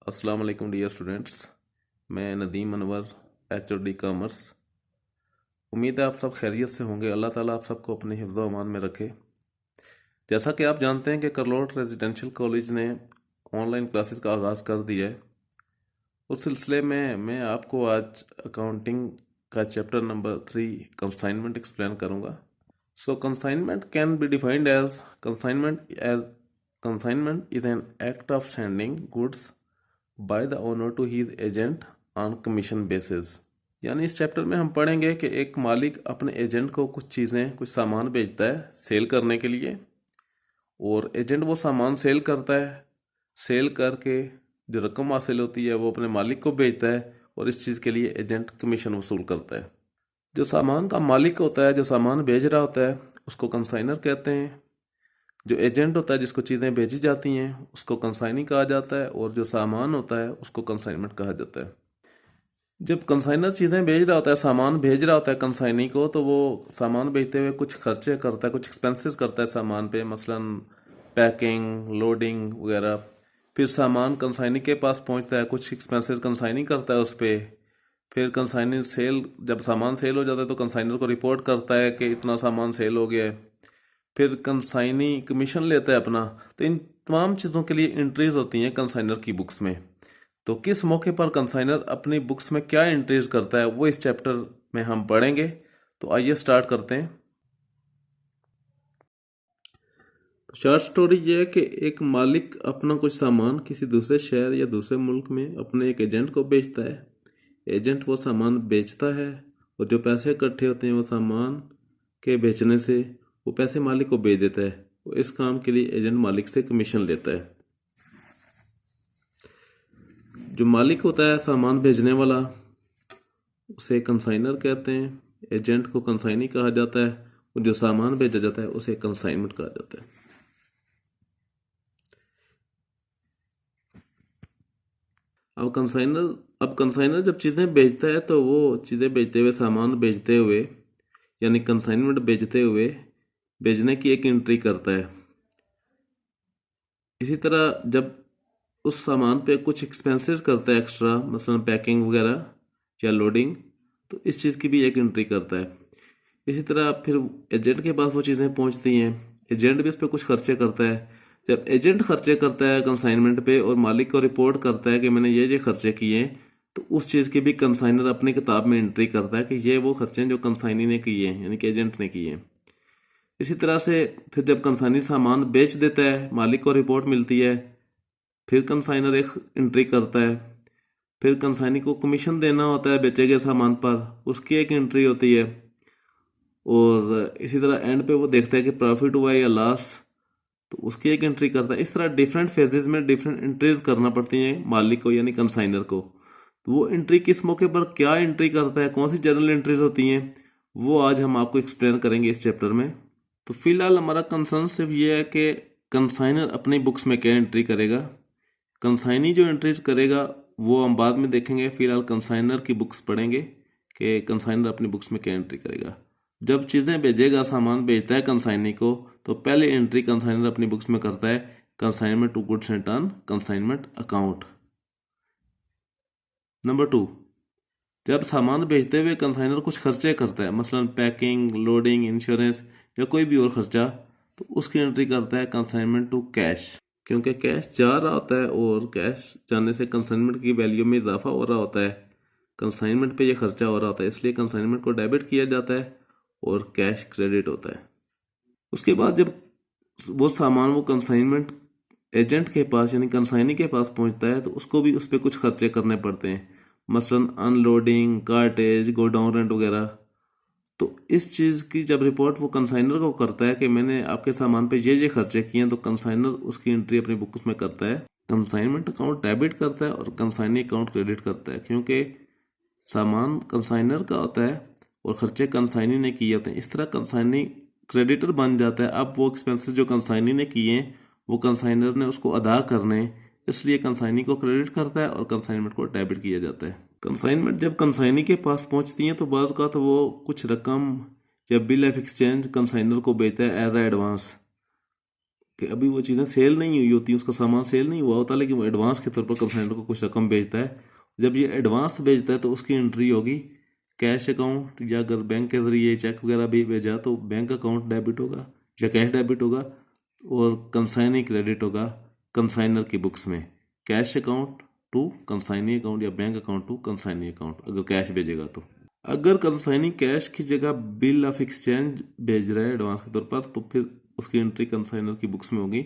अस्सलाम वालेकुम dear students. मैं नदीम अनवर, HOD कॉमर्स। उम्मीद है आप सब खैरियत से होंगे। अल्लाह ताला आप सबको अपने हिफ्ज़ व अमान में रखे। जैसा कि आप जानते हैं कि करलोट रेजिडेंशियल कॉलेज ने ऑनलाइन क्लासेस का आगाज़ कर दिया है। उस सिलसिले में मैं आपको आज अकाउंटिंग का चैप्टर नंबर 3 कंसाइनमेंट एक्सप्लेन करूँगा। So consignment can be defined as consignment is an act of sending goods by the owner to his agent on commission basis. यानी इस चैप्टर में हम पढ़ेंगे कि एक मालिक अपने एजेंट को कुछ चीज़ें, कुछ सामान बेचता है सेल करने के लिए, और एजेंट वो सामान सेल करता है। सेल करके जो रकम हासिल होती है वो अपने मालिक को बेचता है, और इस चीज़ के लिए एजेंट कमीशन वसूल करता है। जो सामान का मालिक होता है, जो सामान बेच रहा होता है, उसको कंसाइनर कहते हैं। जो एजेंट होता है, जिसको चीज़ें बेची जाती हैं, उसको कंसाइनी कहा जाता है, और जो सामान होता है उसको कंसाइनमेंट कहा जाता है। जब कंसाइनर चीज़ें भेज रहा होता है, सामान भेज रहा होता है कंसाइनी को, तो वो सामान भेजते हुए कुछ खर्चे करता है, कुछ एक्सपेंसेस करता है सामान पे, मसलन पैकिंग, लोडिंग वगैरह। फिर सामान कंसाइनी के पास पहुंचता है, कुछ एक्सपेंसेस कंसाइनी करता है उस पर। फिर कंसाइनी सेल, जब सामान सेल हो जाता है तो कंसाइनर को रिपोर्ट करता है कि इतना सामान सेल हो गया है। फिर कंसाइनी कमीशन लेता है अपना। तो इन तमाम चीज़ों के लिए एंट्रीज होती हैं कंसाइनर की बुक्स में। तो किस मौके पर कंसाइनर अपनी बुक्स में क्या एंट्रीज करता है वो इस चैप्टर में हम पढ़ेंगे। तो आइए स्टार्ट करते हैं। तो शॉर्ट स्टोरी ये है कि एक मालिक अपना कुछ सामान किसी दूसरे शहर या दूसरे मुल्क में अपने एक एजेंट को बेचता है। एजेंट वो सामान बेचता है, और जो पैसे इकट्ठे होते हैं वो सामान के बेचने से वो पैसे मालिक को बेच देता है। वो इस काम के लिए एजेंट मालिक से कमीशन लेता है। जो मालिक होता है सामान भेजने वाला, उसे कंसाइनर कहते हैं। एजेंट को कंसाइनी कहा जाता है, और जो सामान भेजा जाता है उसे कंसाइनमेंट कहा जाता है। अब कंसाइनर जब चीज़ें बेचता है तो वो चीज़ें बेचते हुए, सामान बेचते हुए, यानी कंसाइनमेंट बेचते हुए बेचने की एक एंट्री करता है। इसी तरह जब उस सामान पे कुछ एक्सपेंसेस करता है एक्स्ट्रा, मसलन पैकिंग वगैरह या लोडिंग, तो इस चीज़ की भी एक एंट्री करता है। इसी तरह फिर एजेंट के पास वो चीज़ें पहुंचती हैं, एजेंट भी उस पर कुछ खर्चे करता है। जब एजेंट खर्चे करता है कंसाइनमेंट पे और मालिक को रिपोर्ट करता है कि मैंने ये खर्चे किए, तो उस चीज़ की भी कंसाइनर अपनी किताब में एंट्री करता है कि ये वो खर्चे हैं जो कंसाइनी ने किए हैं, यानी कि एजेंट ने किए हैं। इसी तरह से फिर जब कंसाइनी सामान बेच देता है, मालिक को रिपोर्ट मिलती है, फिर कंसाइनर एक एंट्री करता है। फिर कंसाइनी को कमीशन देना होता है बेचे गए सामान पर, उसकी एक एंट्री होती है। और इसी तरह एंड पे वो देखता है कि प्रॉफिट हुआ है या लॉस, तो उसकी एक एंट्री करता है। इस तरह डिफरेंट फेजेस में डिफरेंट एंट्रीज करना पड़ती हैं मालिक को, यानी कंसाइनर को। तो वो एंट्री किस मौके पर क्या एंट्री करता है, कौन सी जर्नल एंट्रीज होती हैं, वो आज हम आपको एक्सप्लेन करेंगे इस चैप्टर में। तो फिलहाल हमारा कंसर्न सिर्फ ये है कि कंसाइनर अपनी बुक्स में क्या एंट्री करेगा। कंसाइनी जो एंट्रीज करेगा वो हम बाद में देखेंगे। फिलहाल कंसाइनर की बुक्स पढ़ेंगे कि कंसाइनर अपनी बुक्स में क्या एंट्री करेगा। जब चीज़ें भेजेगा, सामान भेजता है कंसाइनी को, तो पहले एंट्री कंसाइनर अपनी बुक्स में करता है consignment to goods and turn consignment account. Number 2, जब सामान भेजते हुए कंसाइनर कुछ खर्चे करता है, मसलन पैकिंग, लोडिंग, इंश्योरेंस या कोई भी और खर्चा, तो उसकी एंट्री करता है कंसाइनमेंट टू कैश। क्योंकि कैश जा रहा होता है और कैश जाने से कंसाइनमेंट की वैल्यू में इजाफा हो रहा होता है, कंसाइनमेंट पे ये खर्चा हो रहा होता है, इसलिए कंसाइनमेंट को डेबिट किया जाता है और कैश क्रेडिट होता है। उसके बाद जब वो सामान वो कंसाइनमेंट एजेंट के पास यानी कंसाइनी के पास पहुंचता है, तो उसको भी उस पर कुछ खर्चे करने पड़ते हैं, मसलन अनलोडिंग, कार्टेज, गोडाउन रेंट वगैरह। तो इस चीज़ की जब रिपोर्ट वो कंसाइनर को करता है कि मैंने आपके सामान पे ये खर्चे किए हैं, तो कंसाइनर उसकी एंट्री अपनी बुक में करता है। कंसाइनमेंट अकाउंट डेबिट करता है और कंसाइनी अकाउंट क्रेडिट करता है, क्योंकि सामान कंसाइनर का होता है और खर्चे कंसाइनी ने किए होते हैं। इस तरह कंसाइनी क्रेडिटर बन जाता है। अब वो एक्सपेंसेस जो कंसाइनी ने किए हैं वो कंसाइनर ने उसको अदा करने, इसलिए कंसाइनी को क्रेडिट करता है और कंसाइनमेंट को डेबिट किया जाता है। कंसाइनमेंट जब कंसाइनी के पास पहुंचती है तो बाज़ का तो वो कुछ रकम या बिल ऑफ एक्सचेंज कंसाइनर को भेजता है एज ए एडवांस। कि अभी वो चीज़ें सेल नहीं हुई होती, उसका सामान सेल नहीं हुआ होता, लेकिन वो एडवांस के तौर पर कंसाइनर को कुछ रकम भेजता है। जब ये एडवांस भेजता है तो उसकी एंट्री होगी कैश अकाउंट, या अगर बैंक के जरिए चेक वगैरह भी भेजा तो बैंक अकाउंट डेबिट होगा या कैश डेबिट होगा, और कंसाइनी क्रेडिट होगा कंसाइनर की बुक्स में, cash account to consignee account या bank account to consignee account अगर कैश भेजेगा तो। अगर कंसाइनी कैश की जगह बिल ऑफ एक्सचेंज भेज रहा है एडवांस के तौर पर, तो फिर उसकी एंट्री कंसाइनर की बुक्स में होगी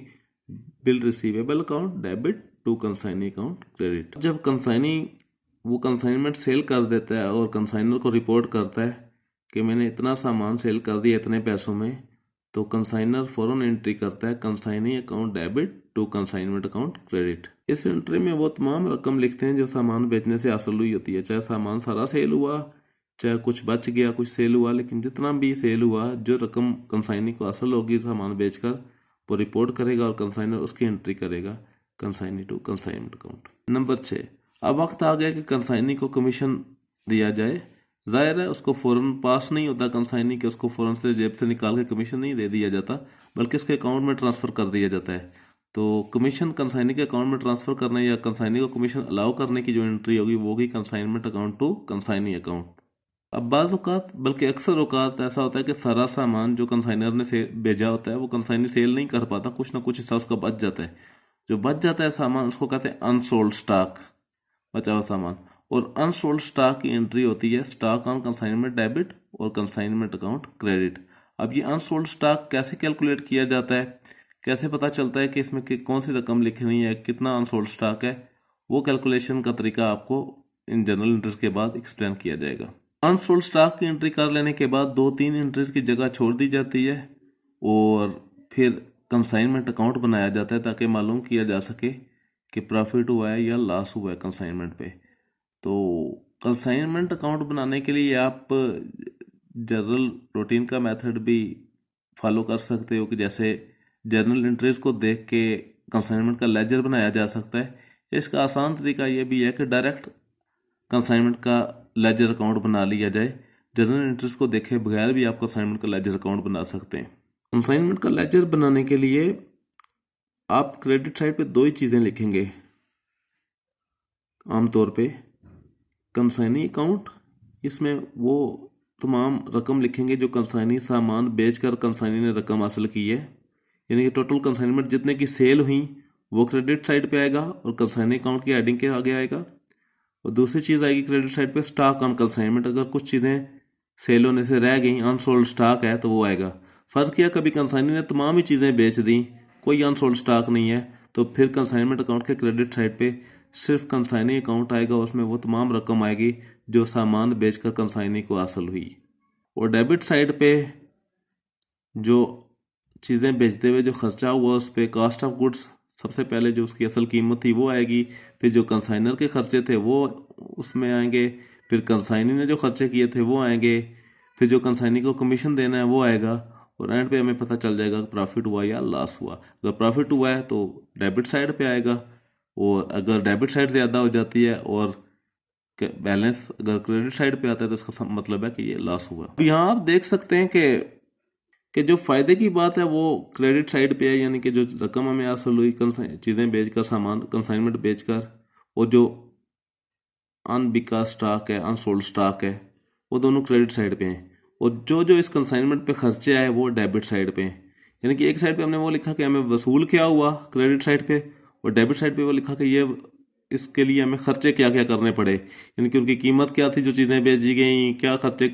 bill receivable account debit to consignee account credit. जब कंसाइनी वो कंसाइनमेंट सेल कर देता है और कंसाइनर को रिपोर्ट करता है कि मैंने इतना सामान सेल कर दिया इतने पैसों में, तो कंसाइनर फौरन एंट्री करता है consignee account debit to consignment account credit. इस एंट्री में वो तमाम रकम लिखते हैं जो सामान बेचने से हासिल हुई होती है, चाहे सामान सारा सेल हुआ, चाहे कुछ बच गया, कुछ सेल हुआ, लेकिन जितना भी सेल हुआ जो रकम कंसाइनी को हासिल होगी सामान बेचकर, वो रिपोर्ट करेगा और कंसाइनर उसकी एंट्री करेगा consignee to consignment account. Number 6, अब वक्त आ गया कि कंसाइनी को कमीशन दिया जाए। जाहिर है उसको फ़ौरन पास नहीं होता कंसाइनी के, उसको फ़ौरन से जेब से निकाल के कमीशन नहीं दे दिया जाता, बल्कि उसके अकाउंट में ट्रांसफ़र कर दिया जाता है। तो कमीशन कंसाइनी के अकाउंट में ट्रांसफ़र करने या कंसाइनी को कमीशन अलाउ करने की जो एंट्री होगी वो होगी consignment account to consignee account. अब बाज़ औक़ात, बल्कि अक्सर औक़ात ऐसा होता है कि सारा सामान जो कंसाइनर ने से भेजा होता है वो कंसाइनी सेल नहीं कर पाता, कुछ ना कुछ हिस्सा उसका बच जाता है। जो बच जाता है सामान उसको कहते हैं अनसोल्ड स्टॉक, बचा हुआ सामान। और अनसोल्ड स्टॉक की एंट्री होती है स्टॉक ऑन कंसाइनमेंट डेबिट और कंसाइनमेंट अकाउंट क्रेडिट। अब ये अनसोल्ड स्टॉक कैसे कैलकुलेट किया जाता है, कैसे पता चलता है कि इसमें कौन सी रकम लिखनी है, कितना अनसोल्ड स्टॉक है, वो कैलकुलेशन का तरीका आपको इन जनरल एंट्रीज के बाद एक्सप्लेन किया जाएगा। अनसोल्ड स्टॉक की एंट्री कर लेने के बाद 2-3 एंट्रीज की जगह छोड़ दी जाती है और फिर कंसाइनमेंट अकाउंट बनाया जाता है ताकि मालूम किया जा सके कि प्रॉफिट हुआ है या लॉस हुआ है कंसाइनमेंट पे। तो कंसाइनमेंट अकाउंट बनाने के लिए आप जनरल रूटीन का मेथड भी फॉलो कर सकते हो कि जैसे जर्नल एंट्रीज को देख के कंसाइनमेंट का लेजर बनाया जा सकता है। इसका आसान तरीका ये भी है कि डायरेक्ट कंसाइनमेंट का लेजर अकाउंट बना लिया जाए। जर्नल एंट्रीज को देखे बगैर भी आप कंसाइनमेंट का लेजर अकाउंट बना सकते हैं। कंसाइनमेंट का लेजर बनाने के लिए आप क्रेडिट साइड पे 2 ही चीज़ें लिखेंगे आमतौर पे, कंसाइनी अकाउंट, इसमें वो तमाम रकम लिखेंगे जो कंसाइनी सामान बेचकर कंसाइनी ने रकम हासिल की है, यानी कि टोटल कंसाइनमेंट जितने की सेल हुई वो क्रेडिट साइड पे आएगा और कंसाइनी अकाउंट की हेडिंग के आगे आएगा। और दूसरी चीज़ आएगी क्रेडिट साइड पे स्टॉक ऑन कंसाइनमेंट, अगर कुछ चीज़ें सेल होने से रह गई, अनसोल्ड स्टॉक है तो वो आएगा। फ़र्ज़ किया कभी कंसाइनी ने तमाम ही चीज़ें बेच दी, कोई अनसोल्ड स्टॉक नहीं है, तो फिर कंसाइनमेंट अकाउंट के क्रेडिट साइड पे सिर्फ कंसाइनी अकाउंट आएगा, उसमें वो तमाम रकम आएगी जो सामान बेचकर कंसाइनी को हासिल हुई। और डेबिट साइड पे जो चीज़ें बेचते हुए जो खर्चा हुआ उस पर कॉस्ट ऑफ गुड्स, सबसे पहले जो उसकी असल कीमत थी वो आएगी, फिर जो कंसाइनर के खर्चे थे वो उसमें आएंगे, फिर कंसाइनी ने जो खर्चे किए थे वो आएंगे, फिर जो कंसाइनी को कमीशन देना है वो आएगा, और एंड पे हमें पता चल जाएगा कि प्रॉफिट हुआ या लॉस हुआ। अगर प्रॉफिट हुआ है तो डेबिट साइड पे आएगा, और अगर डेबिट साइड ज़्यादा हो जाती है और बैलेंस अगर क्रेडिट साइड पे आता है तो इसका मतलब है कि ये लॉस हुआ। अब यहाँ आप देख सकते हैं कि जो फ़ायदे की बात है वो क्रेडिट साइड पे है, यानी कि जो रकम हमें हासिल हुई चीज़ें बेचकर, सामान कंसाइनमेंट बेचकर, और जो अनबिका स्टॉक है, अनसोल्ड स्टॉक है, वो दोनों क्रेडिट साइड पे हैं। और जो जो इस कंसाइनमेंट पे खर्चे आए वो डेबिट साइड पे हैं, यानी कि एक साइड पे हमने वो लिखा कि हमें वसूल क्या हुआ क्रेडिट साइड पे, और डेबिट साइड पे वो लिखा कि ये इसके लिए हमें खर्चे क्या क्या करने पड़े, यानी कि उनकी कीमत क्या थी जो चीज़ें बेची गई, क्या खर्चे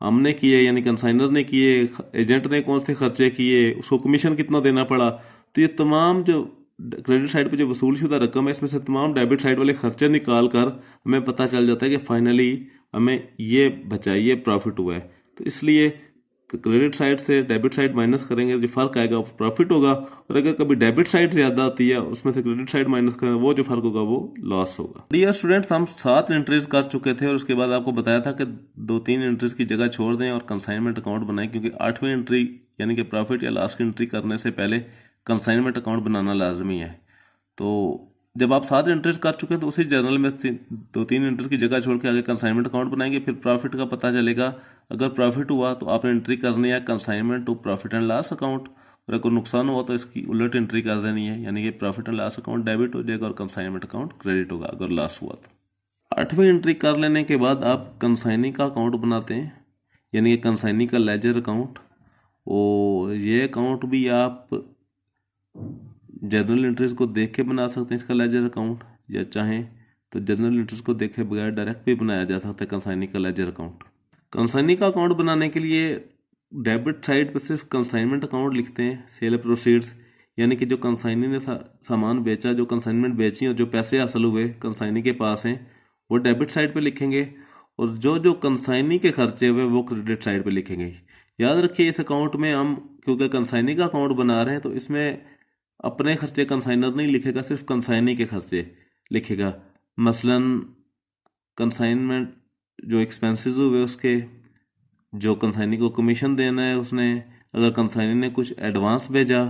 हमने किए यानी कंसाइनर ने किए, एजेंट ने कौन से खर्चे किए, उसको कमीशन कितना देना पड़ा। तो ये तमाम जो क्रेडिट साइड पे जो वसूलशुदा रकम है इसमें से तमाम डेबिट साइड वाले खर्चे निकाल कर हमें पता चल जाता है कि फाइनली हमें ये बचा, ये प्रॉफिट हुआ है। तो इसलिए क्रेडिट साइड से डेबिट साइड माइनस करेंगे, जो फ़र्क आएगा वो प्रॉफिट होगा, और अगर कभी डेबिट साइड ज़्यादा आती है उसमें से क्रेडिट साइड माइनस करेंगे, वो जो फ़र्क होगा वो लॉस होगा। डियर स्टूडेंट्स, हम 7 एंट्रीज कर चुके थे और उसके बाद आपको बताया था कि 2-3 एंट्रीज की जगह छोड़ दें और कंसाइनमेंट अकाउंट बनाएं, क्योंकि 8वीं एंट्री यानी कि प्रॉफिट या लॉस की एंट्री करने से पहले कंसाइनमेंट अकाउंट बनाना लाजमी है। तो जब आप 7 एंट्रीज कर चुके हैं तो उसी जर्नल में 2-3 एंट्रीज की जगह छोड़ के आगे कंसाइनमेंट अकाउंट बनाएंगे, फिर प्रॉफिट का पता चलेगा। अगर प्रॉफिट हुआ तो आपने एंट्री करनी है consignment to profit and loss account, और अगर नुकसान हुआ तो इसकी उलट एंट्री कर देनी है, यानी कि profit and loss account debit हो जाएगा और कंसाइनमेंट अकाउंट क्रेडिट होगा अगर लॉस हुआ तो। 8वीं एंट्री कर लेने के बाद आप कंसाइनी का अकाउंट बनाते हैं, यानी कि कंसाइनी का लेजर अकाउंट। और ये अकाउंट भी आप जनरल एंट्रीज को देख के बना सकते हैं इसका लेजर अकाउंट, या चाहें तो जनरल एंट्रीज को देखे बगैर डायरेक्ट भी बनाया जा सकता है कंसाइनी का लेजर अकाउंट। कंसाइनी का अकाउंट बनाने के लिए डेबिट साइड पर सिर्फ कंसाइनमेंट अकाउंट लिखते हैं, सेल प्रोसीड्स, यानी कि जो कंसाइनी ने सामान बेचा, जो कंसाइनमेंट बेची और जो पैसे हासिल हुए कंसाइनी के पास हैं वो डेबिट साइड पे लिखेंगे, और जो जो कंसाइनी के खर्चे हुए वो क्रेडिट साइड पे लिखेंगे। याद रखिए इस अकाउंट में हम क्योंकि कंसाइनी का अकाउंट बना रहे हैं तो इसमें अपने खर्चे कंसाइनर नहीं लिखेगा, सिर्फ कंसाइनी के खर्चे लिखेगा। मसलन कंसाइनमेंट जो एक्सपेंसेस हुए उसके, जो कंसाइनी को कमीशन देना है उसने, अगर कंसाइनी ने कुछ एडवांस भेजा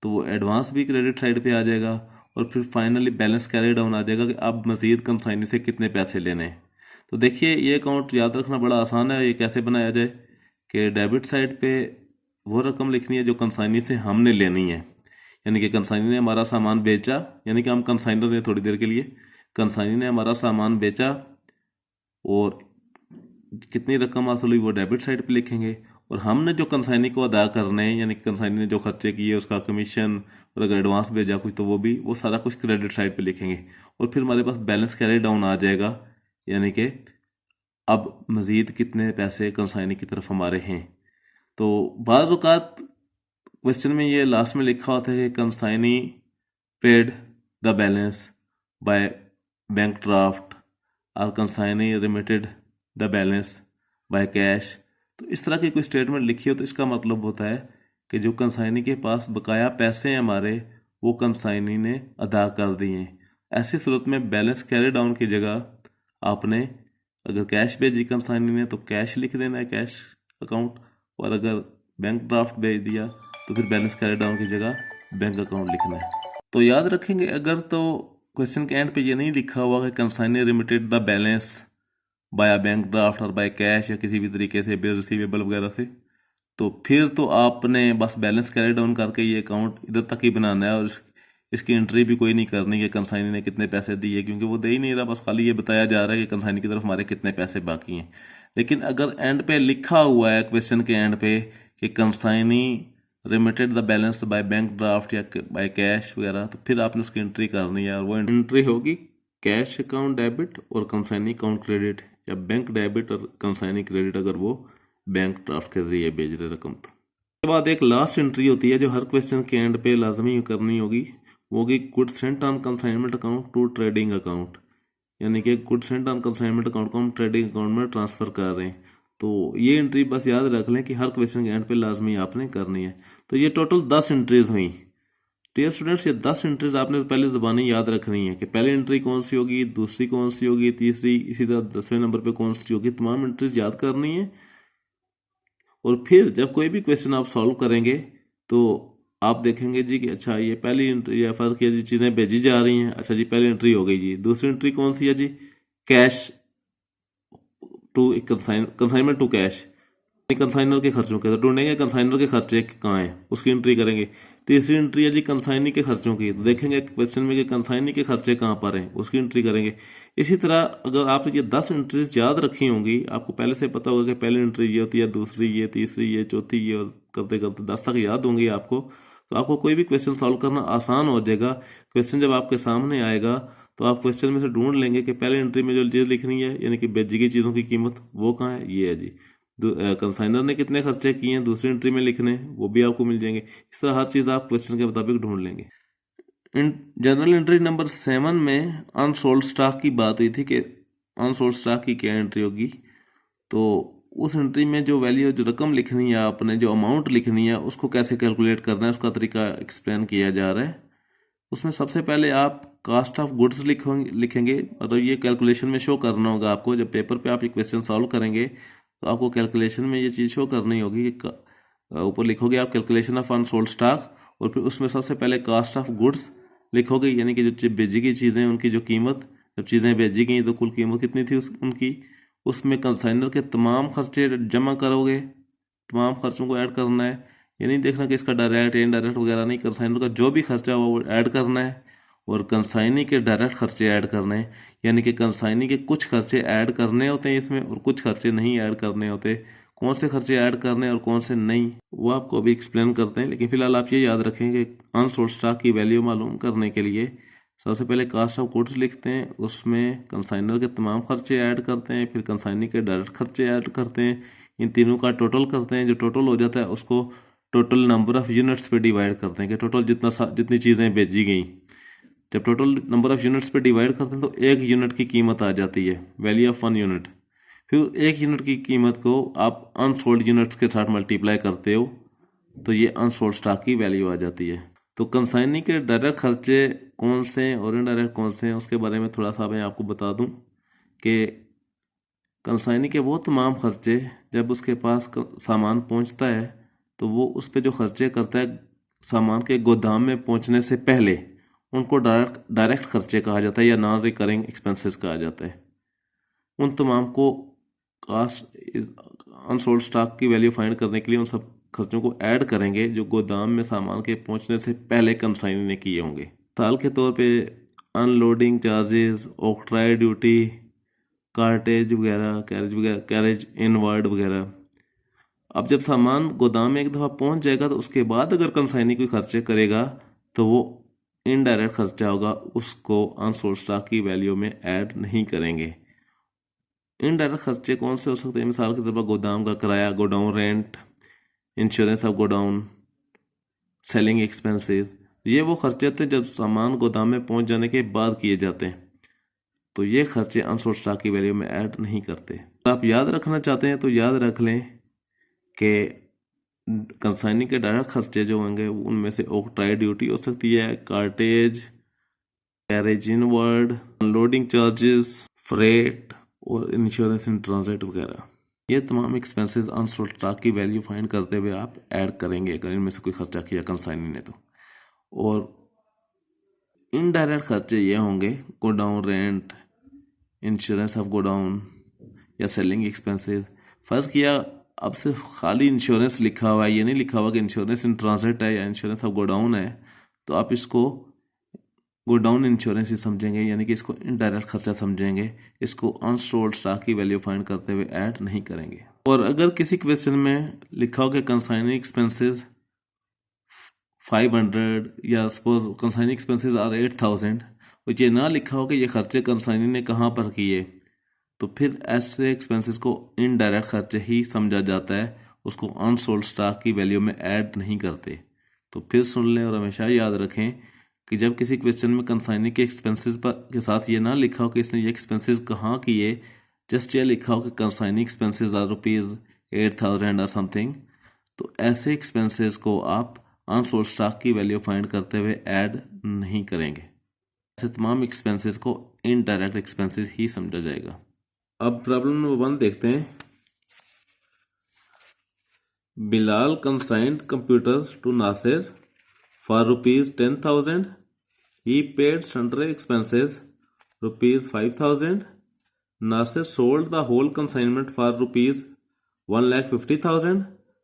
तो वो एडवांस भी क्रेडिट साइड पे आ जाएगा, और फिर फाइनली बैलेंस कैरी डाउन आ जाएगा कि अब मज़ीद कंसाइनी से कितने पैसे लेने हैं। तो देखिए ये अकाउंट याद रखना बड़ा आसान है। ये कैसे बनाया जाए कि डेबिट साइड पे वो रकम लिखनी है जो कंसाइनी से हमने लेनी है, यानी कि कंसाइनी ने हमारा सामान बेचा, यानी कि हम कंसाइनर हैं थोड़ी देर के लिए, कंसाइनी ने हमारा सामान बेचा और कितनी रकम हासिल हुई वो डेबिट साइड पे लिखेंगे, और हमने जो कंसाइनी को अदा करने हैं, यानी कि कंसाइनी ने जो खर्चे किए उसका कमीशन, और अगर एडवांस भेजा कुछ तो वो सारा कुछ क्रेडिट साइड पे लिखेंगे। और फिर हमारे पास बैलेंस कैरी डाउन आ जाएगा, यानी कि अब मज़ीद कितने पैसे कंसाइनी की तरफ हमारे हैं। तो बाज़ औक़ात क्वेश्चन में ये लास्ट में लिखा होता है कि consignee paid the balance by bank draft और consignee remitted the balance by cash. तो इस तरह की कोई स्टेटमेंट लिखी हो तो इसका मतलब होता है कि जो कंसाइनी के पास बकाया पैसे हैं हमारे वो कंसाइनी ने अदा कर दिए हैं। ऐसी सूरत में बैलेंस कैरी डाउन की जगह आपने अगर कैश भेजी कंसाइनी ने तो कैश लिख देना है, कैश अकाउंट, और अगर बैंक ड्राफ्ट भेज दिया तो फिर बैलेंस कैरी डाउन की जगह बैंक अकाउंट लिखना है। तो याद रखेंगे अगर तो क्वेश्चन के एंड पे ये नहीं लिखा हुआ कि consignee remitted the balance by bank draft और बाय कैश या किसी भी तरीके से बिल रिसीवेबल वगैरह से, तो फिर तो आपने बस बैलेंस कैरी डाउन करके ये अकाउंट इधर तक ही बनाना है, और इसकी एंट्री भी कोई नहीं करनी है कंसाइनी ने कितने पैसे दिए, क्योंकि वो दे ही नहीं रहा, बस खाली ये बताया जा रहा है कि कंसाइनी की तरफ हमारे कितने पैसे बाकी हैं। लेकिन अगर एंड पे लिखा हुआ है क्वेश्चन के एंड पे कि consignee remitted the balance by bank draft या बाय कैश वगैरह, तो फिर आपने उसकी एंट्री करनी है, और वो एंट्री होगी कैश अकाउंट डेबिट और कंसाइनी अकाउंट क्रेडिट, या बैंक डेबिट और कंसाइनी क्रेडिट अगर वो बैंक ड्राफ्ट के जरिए भेज रहे रकम। तो उसके बाद एक लास्ट एंट्री होती है जो हर क्वेश्चन के एंड पे लाजमी करनी होगी, वो होगी good sent on consignment account to trading account, यानी कि good sent on consignment account को हम ट्रेडिंग अकाउंट में ट्रांसफ़र कर रहे हैं। तो ये एंट्री बस याद रख लें कि हर क्वेश्चन के एंड पे लाजमी आपने करनी है। तो ये टोटल 10 एंट्रीज हुई। डियर स्टूडेंट्स, ये 10 एंट्रीज आपने पहले ज़बानी याद रखनी है कि पहली एंट्री कौन सी होगी, दूसरी कौन सी होगी, तीसरी, इसी तरह 10वें नंबर पे कौन सी होगी। तमाम एंट्रीज याद करनी है, और फिर जब कोई भी क्वेश्चन आप सॉल्व करेंगे तो आप देखेंगे जी कि अच्छा ये पहली एंट्री या फर्ज किया जी चीज़ें भेजी जा रही हैं, अच्छा जी पहली एंट्री हो गई जी। दूसरी एंट्री कौन सी है जी, cash to consignment to cash, consignor के खर्चों के, तो ढूंढेंगे कंसाइनर के खर्चे कहाँ हैं उसकी एंट्री करेंगे। तीसरी एंट्री है जी कंसाइनी के खर्चों की, तो देखेंगे क्वेश्चन में कि कंसाइनी के खर्चे कहाँ पर हैं उसकी एंट्री करेंगे। इसी तरह अगर आप ये 10 एंट्रीज याद रखी होंगी, आपको पहले से पता होगा कि पहली एंट्री ये होती है, दूसरी ये, तीसरी ये, चौथी ये, और करते करते 10 तक याद होंगी आपको, तो आपको कोई भी क्वेश्चन सॉल्व करना आसान हो जाएगा। क्वेश्चन जब आपके सामने आएगा तो आप क्वेश्चन में से ढूंढ लेंगे कि पहले एंट्री में जो चीज़ लिखनी है, यानी कि बेची गई चीज़ों की कीमत, वो कहाँ है, ये है जी। कंसाइनर ने कितने खर्चे किए हैं दूसरी एंट्री में लिखने, वो भी आपको मिल जाएंगे। इस तरह हर चीज़ आप क्वेश्चन के मुताबिक ढूंढ लेंगे। जनरल एंट्री नंबर 7 में अनसोल्ड स्टॉक की बात हुई थी कि अनसोल्ड स्टॉक की क्या एंट्री होगी। तो उस एंट्री में जो वैल्यू, जो रकम लिखनी है आपने, जो अमाउंट लिखनी है, उसको कैसे कैलकुलेट करना है उसका तरीका एक्सप्लेन किया जा रहा है। उसमें सबसे पहले आप कास्ट ऑफ गुड्स लिखेंगे, मतलब ये कैलकुलेशन में शो करना होगा आपको। जब पेपर पे आप ये क्वेश्चन सॉल्व करेंगे तो आपको कैलकुलेशन में ये चीज़ शो करनी होगी कि ऊपर लिखोगे आप कैलकुलेशन ऑफ अनसोल्ड स्टॉक, और फिर उसमें सबसे पहले कास्ट ऑफ गुड्स लिखोगे, यानी कि जो भेजी गई चीज़ें उनकी जो कीमत, जब चीज़ें भेजी गई तो कुल कीमत कितनी थी उनकी, उसमें कंसाइनर के तमाम खर्चे जमा करोगे, तमाम खर्चों को ऐड करना है, ये नहीं देखना कि इसका डायरेक्ट इनडायरेक्ट वगैरह नहीं, कंसाइनर का जो भी खर्चा हुआ वो ऐड करना है और कंसाइनी के डायरेक्ट खर्चे ऐड करने हैं, यानी कि कंसाइनी के कुछ खर्चे ऐड करने होते हैं इसमें और कुछ खर्चे नहीं ऐड करने होते। कौन से खर्चे ऐड करने और कौन से नहीं वो आपको अभी एक्सप्लेन करते हैं, लेकिन फिलहाल आप ये याद रखें कि अनसोल्ड स्टॉक की वैल्यू मालूम करने के लिए सबसे पहले कास्ट ऑफ गुड्स लिखते हैं, उसमें कंसाइनर के तमाम खर्चे ऐड करते हैं, फिर कंसाइनी के डायरेक्ट खर्चे ऐड करते हैं, इन तीनों का टोटल करते हैं। जो टोटल हो जाता है उसको टोटल नंबर ऑफ यूनिट्स पे डिवाइड करते हैं कि टोटल जितनी चीज़ें बेची गई। जब टोटल नंबर ऑफ यूनिट्स पे डिवाइड करते हैं तो एक यूनिट की कीमत आ जाती है, वैल्यू ऑफ 1 यूनिट। फिर एक यूनिट की कीमत को आप अनसोल्ड यूनिट्स के साथ मल्टीप्लाई करते हो तो ये अनसोल्ड स्टॉक की वैल्यू आ जाती है। तो कंसाइनी के डायरेक्ट खर्चे कौन से और इनडायरेक्ट कौन से हैं उसके बारे में थोड़ा सा मैं आपको बता दूं कि कंसाइनी के वो तमाम खर्चे जब उसके पास सामान पहुंचता है तो वो उस पर जो खर्चे करता है सामान के गोदाम में पहुंचने से पहले, उनको डायरेक्ट खर्चे कहा जाता है या नॉन रिकरिंग एक्सपेंसेस कहा जाता है। उन तमाम को कास्ट अनसोल्ड स्टॉक की वैल्यू फाइंड करने के लिए उन सब खर्चों को ऐड करेंगे जो गोदाम में सामान के पहुंचने से पहले कंसाइनी ने किए होंगे। साल के तौर पे unloading charges, octroi duty, cartage वगैरह, कैरेज इनवर्ड वगैरह। अब जब सामान गोदाम में एक दफ़ा पहुंच जाएगा तो उसके बाद अगर कंसाइनी कोई खर्चे करेगा तो वो इनडायरेक्ट खर्चा होगा, उसको अनसोल्ड स्टॉक की वैल्यू में ऐड नहीं करेंगे। इनडायरेक्ट खर्चे कौन से हो सकते हैं? मिसाल के तौर पर गोदाम का किराया, godown rent, insurance of godown, selling expenses. ये वो खर्चे होते हैं जब सामान गोदाम में पहुंच जाने के बाद किए जाते हैं, तो ये खर्चे अनसोल्ड स्टॉक की वैल्यू में ऐड नहीं करते। अगर आप याद रखना चाहते हैं तो याद रख लें कि कंसाइनी के डायरेक्ट खर्चे जो होंगे उनमें से ऑक्ट्राई ड्यूटी हो सकती है, cartage, carriage inward, unloading charges, freight और इंश्योरेंस इन ट्रांजिट वगैरह। ये तमाम एक्सपेंसेस अनसोल्ड स्टॉक की वैल्यू फाइंड करते हुए आप ऐड करेंगे अगर इनमें से कोई खर्चा किया कंसाइनी ने तो। और इनडायरेक्ट खर्चे ये होंगे godown rent, insurance of godown या सेलिंग एक्सपेंसेस। फर्ज किया अब सिर्फ खाली इंश्योरेंस लिखा हुआ है, ये नहीं लिखा हुआ कि इंश्योरेंस इन ट्रांजिट है या इंश्योरेंस ऑफ गोडाउन है, तो आप इसको गोडाउन इंश्योरेंस ही समझेंगे, यानी कि इसको इनडायरेक्ट खर्चा समझेंगे, इसको अनसोल्ड स्टॉक की वैल्यू फाइंड करते हुए ऐड नहीं करेंगे। और अगर किसी क्वेश्चन में लिखा हो कि कंसाइनी एक्सपेंसेस 500 या सपोज कंसाइनी एक्सपेंसेस आर 8000 और ये ना लिखा हो कि ये खर्चे कंसाइनी ने कहाँ पर किए, तो फिर ऐसे एक्सपेंसेस को इनडायरेक्ट खर्चे ही समझा जाता है, उसको अनसोल्ड स्टॉक की वैल्यू में ऐड नहीं करते। तो फिर सुन लें और हमेशा याद रखें कि जब किसी क्वेश्चन में कंसाइनी के एक्सपेंसेस के साथ ये ना लिखा हो कि इसने ये एक्सपेंसेस कहाँ किए, जस्ट ये लिखा हो कि कंसाइनी एक्सपेंसेस आर ₹8000 और समथिंग, तो ऐसे एक्सपेंसेस को आप अनसोल्ड स्टॉक की वैल्यू फाइंड करते हुए ऐड नहीं करेंगे। ऐसे तमाम एक्सपेंसेस को इनडायरेक्ट एक्सपेंसेस ही समझा जाएगा। अब प्रॉब्लम नंबर 1 देखते हैं। Bilal consigned computers to Nasir for ₹10,000. He paid sundry expenses ₹5,000. Nasir sold the whole consignment for ₹1,50,000.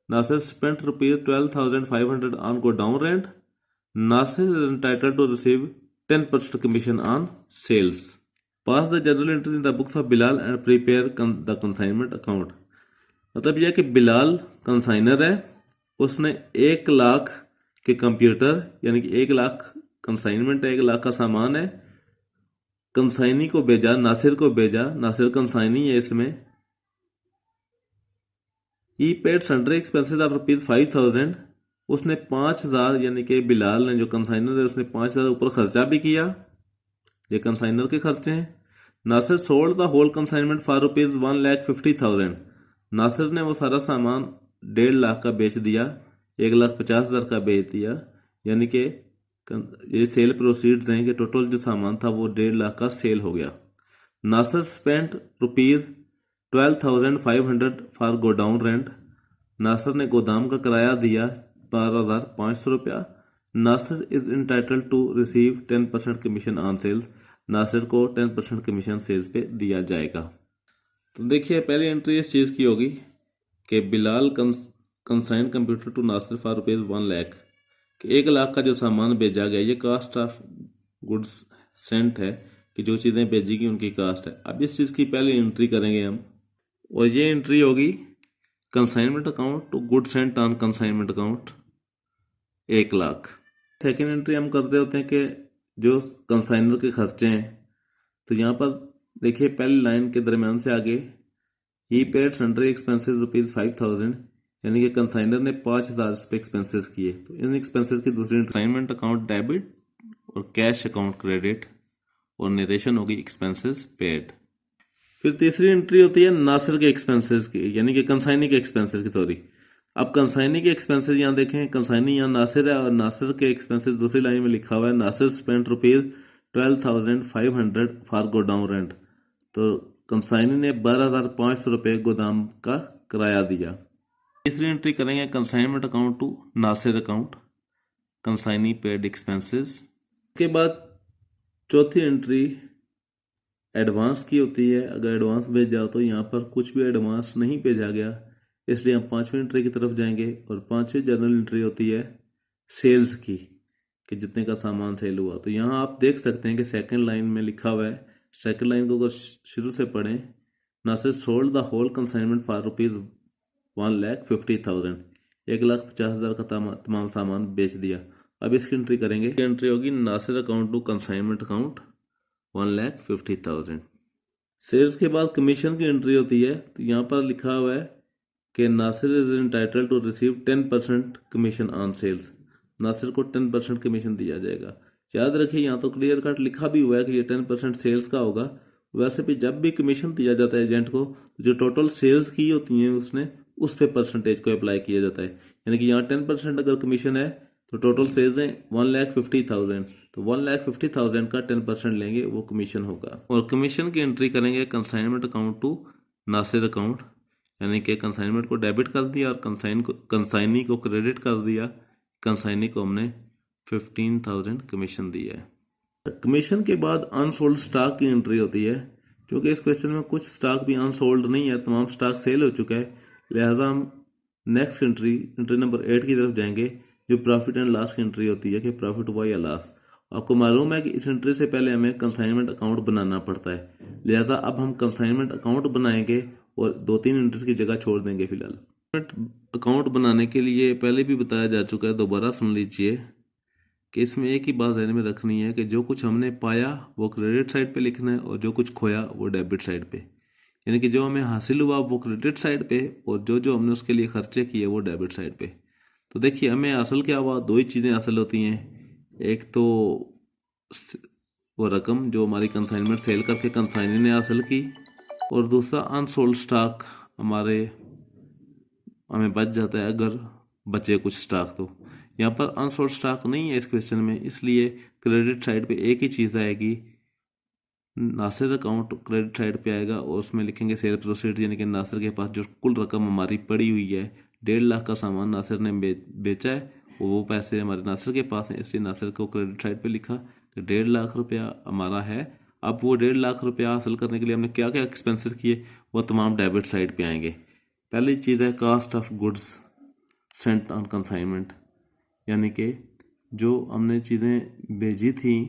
Nasir spent ₹12,500 on godown rent. Nasir is entitled to receive 10% commission on sales. Pass the journal entries in the books of Bilal and prepare the consignment account. मतलब यह कि Bilal consignor है, उसने 1 लाख के computer यानी कि 1 lakh consignment है, 1 लाख का सामान है, कंसाइनी को भेजा, नासिर को भेजा, नासिर कंसाइनी है इसमें। ही पेड सन्ड्री एक्सपेंसेस ऑफ ₹5,000, उसने 5,000 यानी कि बिलाल ने जो कंसाइनर है उसने 5,000 ऊपर खर्चा भी किया, ये कंसाइनर के खर्चे हैं। Nasir sold the whole consignment for ₹1,50,000, Nasir ने वो सारा सामान 1.5 लाख का बेच दिया, 1,50,000 का बेच दिया, यानी कि ये सेल प्रोसीड्स हैं कि टोटल जो सामान था वो 1.5 लाख का सेल हो गया। Nasir spent ₹12,500 for godown rent, Nasir ने गोदाम का किराया दिया 12,500 रुपया। Nasir is entitled to receive 10% commission on sales, Nasir को 10% कमीशन सेल्स पे दिया जाएगा। तो देखिए पहली एंट्री इस चीज़ की होगी कि Bilal consign computer to Nasir for ₹1,00,000 कि 1,00,000 का जो सामान भेजा गया, ये कास्ट ऑफ गुड्स सेंट है कि जो चीज़ें भेजी गई उनकी कास्ट है। अब इस चीज़ की पहले एंट्री करेंगे हम, और ये एंट्री होगी consignment account to good sent on consignment account 1,00,000। Second entry हम करते होते हैं कि जो कंसाइनर के खर्चे हैं, तो यहाँ पर देखिए पहली लाइन के दरमियान से आगे ही पेड सन्ड्री एक्सपेंसेस ₹5,000, यानी कि कंसाइनर ने 5,000 इस पे एक्सपेंसेस किए। तो इन एक्सपेंसेस की दूसरी कंसाइनमेंट अकाउंट डेबिट और कैश अकाउंट क्रेडिट, और नरेशन होगी एक्सपेंसेस पेड। फिर तीसरी एंट्री होती है नासिर के एक्सपेंसेस की, यानी कि कंसाइनी के एक्सपेंसेस की, सॉरी। अब कंसाइनी के एक्सपेंसेस यहाँ देखें, कंसाइनी यहाँ नासिर है और नासिर के एक्सपेंसेस दूसरी लाइन में लिखा हुआ है Nasir spent ₹12,500 for godown rent. तो कंसाइनी ने ₹12,500 गोदाम का किराया दिया। तीसरी एंट्री करेंगे consignment account to Nasir account, consignee paid expenses. के बाद चौथी एंट्री एडवांस की होती है। अगर एडवांस भेजा तो यहाँ पर कुछ भी एडवांस नहीं भेजा गया, इसलिए हम पांचवी एंट्री की तरफ जाएंगे। और पांचवी जनरल एंट्री होती है सेल्स की, कि जितने का सामान सेल हुआ। तो यहाँ आप देख सकते हैं कि सेकंड लाइन में लिखा हुआ है, सेकंड लाइन को अगर शुरू से पढ़ें, Nasir sold the whole consignment for ₹1,50,000, 1,50,000 का तमाम सामान बेच दिया। अब इसकी एंट्री करेंगे, एंट्री होगी Nasir account to consignment account 1,50,000। Sales के बाद कमीशन की एंट्री होती है। तो यहाँ पर लिखा हुआ है कि Nasir is entitled to receive 10% commission on sales. Nasir को 10% कमीशन दिया जाएगा। याद रखिए यहाँ तो क्लियर कट लिखा भी हुआ है कि ये 10% सेल्स का होगा। वैसे भी जब भी कमीशन दिया जाता है एजेंट को, जो टोटल सेल्स की होती हैं उसने, उस पे परसेंटेज को अप्लाई किया जाता है। यानी कि यहाँ 10% अगर कमीशन है तो टोटल सेल्स हैं 1,50,000, तो 1,50,000 का 10% लेंगे, वो कमीशन होगा। और कमीशन की एंट्री करेंगे consignment account to Nasir account, यानी कि कंसाइनमेंट को डेबिट कर दिया और कंसाइनी को क्रेडिट कर दिया। कंसाइनी को हमने 15,000 कमीशन दिया है। कमीशन के बाद अनसोल्ड स्टॉक की एंट्री होती है। क्योंकि इस क्वेश्चन में कुछ स्टॉक भी अनसोल्ड नहीं है, तमाम स्टॉक सेल हो चुका है, लिहाजा हम नेक्स्ट एंट्री नंबर 8 की तरफ जाएंगे, जो प्रॉफिट एंड लॉस की एंट्री होती है कि प्रॉफिट हुआ या लॉस। आपको मालूम है कि इस एंट्री से पहले हमें कंसाइनमेंट अकाउंट बनाना पड़ता है, लिहाजा अब हम कंसाइनमेंट अकाउंट बनाएंगे और 2-3 एंट्रीज की जगह छोड़ देंगे फिलहाल। अकाउंट बनाने के लिए पहले भी बताया जा चुका है, दोबारा सुन लीजिए कि इसमें एक ही बात ध्यान में रखनी है कि जो कुछ हमने पाया वो क्रेडिट साइड पे लिखना है और जो कुछ खोया वो डेबिट साइड पे। यानी कि जो हमें हासिल हुआ वो क्रेडिट साइड पे और जो जो हमने उसके लिए खर्चे किए वो डेबिट साइड पे। तो देखिए हमें हासिल क्या हुआ, दो ही चीज़ें हासिल होती हैं। एक तो वो रकम जो हमारी कंसाइनमेंट सेल करके कंसाइनी ने हासिल की, और दूसरा अनसोल्ड स्टॉक हमें बच जाता है अगर बचे कुछ स्टॉक। तो यहाँ पर अनसोल्ड स्टॉक नहीं है इस क्वेश्चन में, इसलिए क्रेडिट साइड पे एक ही चीज़ आएगी, नासिर अकाउंट क्रेडिट साइड पे आएगा और उसमें लिखेंगे सेल प्रोसीड, यानी कि नासिर के पास जो कुल रकम हमारी पड़ी हुई है, 1.5 लाख का सामान नासिर ने बेचा है, वो पैसे हमारे नासिर के पास हैं, इसलिए नासिर को क्रेडिट साइड पे लिखा कि 1.5 लाख रुपया हमारा है। अब वो 1.5 लाख रुपया हासिल करने के लिए हमने क्या क्या एक्सपेंसेस किए, वो तमाम डेबिट साइड पे आएंगे। पहली चीज़ है cost of goods sent on consignment, यानी कि जो हमने चीज़ें भेजी थी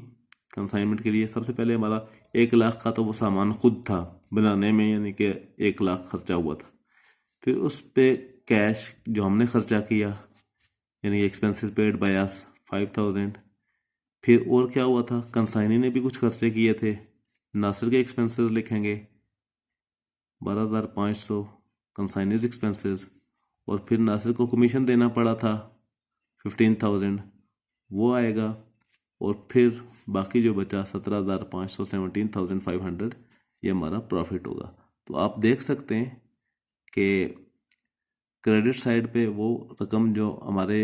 कंसाइनमेंट के लिए, सबसे पहले हमारा 1 लाख का तो वो सामान खुद था बनाने में, यानी कि 1 लाख खर्चा हुआ था। फिर उस पे कैश जो हमने खर्चा किया, यानी एक्सपेंसेस पेड बाय अस 5,000। फिर और क्या हुआ था, कंसाइनी ने भी कुछ खर्चे किए थे, नासिर के एक्सपेंसेस लिखेंगे 12,500 कंसाइनीज एक्सपेंसेस, और फिर नासिर को कमीशन देना पड़ा था 15,000, वो आएगा, और फिर बाकी जो बचा 17,500 17,500 ये हमारा प्रॉफिट होगा। तो आप देख सकते हैं कि क्रेडिट साइड पे वो रकम जो हमारे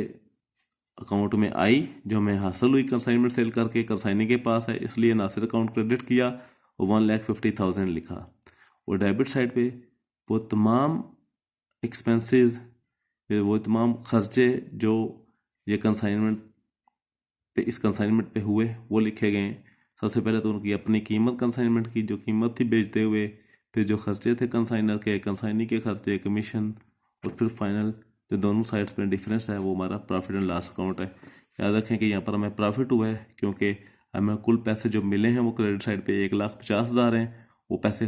अकाउंट में आई, जो हमें हासिल हुई कंसाइनमेंट सेल करके, कंसाइनी के पास है, इसलिए नासिर अकाउंट क्रेडिट किया और 1,50,000 लिखा। और डेबिट साइड पे वो तमाम एक्सपेंसेस, वो तमाम खर्चे जो ये कंसाइनमेंट पे, इस कंसाइनमेंट पे हुए, वो लिखे गए हैं। सबसे पहले तो उनकी अपनी कीमत कंसाइनमेंट की, जो कीमत थी बेचते हुए, फिर जो खर्चे थे कंसाइनर के, कंसाइनी के खर्चे, कमीशन, और फिर फाइनल जो दोनों साइड्स में डिफरेंस है वो हमारा प्रॉफिट एंड लॉस अकाउंट है। याद रखें कि यहाँ पर हमें प्रॉफिट हुआ है क्योंकि हमें कुल पैसे जो मिले हैं वो क्रेडिट साइड पे 1,50,000 हैं। वो पैसे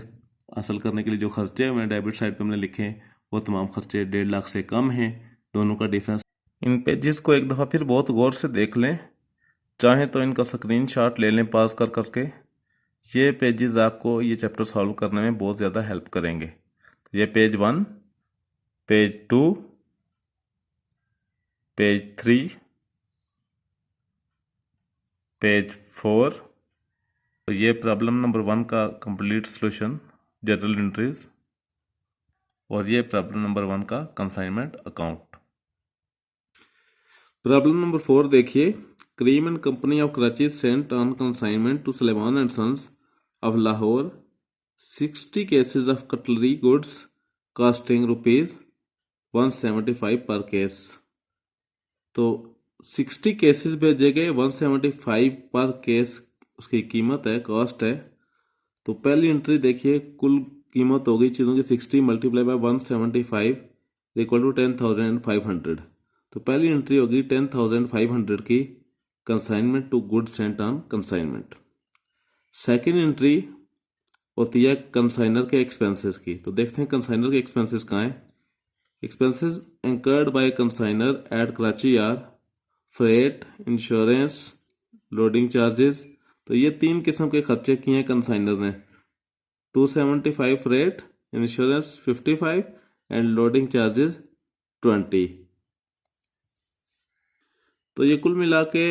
हासिल करने के लिए जो खर्चे हमें डेबिट साइड पे हमने लिखे हैं वो तमाम खर्चे 1.5 लाख से कम हैं। दोनों का डिफरेंस। इन पेजेस को एक दफ़ा फिर बहुत गौर से देख लें, चाहें तो इनका स्क्रीनशॉट ले लें पास कर करके। ये पेजेस आपको ये चैप्टर सॉल्व करने में बहुत ज़्यादा हेल्प करेंगे। ये पेज 1, पेज 2, पेज 3, पेज 4 और ये प्रॉब्लम नंबर 1 का कंप्लीट सॉल्यूशन जनरल एंट्रीज और ये प्रॉब्लम नंबर 1 का कंसाइनमेंट अकाउंट। प्रॉब्लम नंबर 4 देखिए, cream and company of Karachi sent on consignment to Suleman and sons of Lahore 60 cases of cutlery goods costing rupees 175 per case. तो 60 cases भेजे गए, 175 per case उसकी कीमत है, कॉस्ट है। तो पहली एंट्री देखिए, कुल कीमत होगी चीज़ों की 60 मल्टीप्लाई बाय 175 इक्वल टू 10,500। तो पहली एंट्री होगी 10,500 की consignment to good sent on consignment. Second entry होती है कंसाइनर के एक्सपेंसेस की। तो देखते हैं कंसाइनर के एक्सपेंसेस कहाँ हैं। Expenses incurred by consignor at Karachi are freight, insurance, loading charges. तो ये 3 किस्म के खर्चे किए हैं कंसाइनर ने, 275 freight, insurance 55 and loading charges 20। तो ये कुल मिला के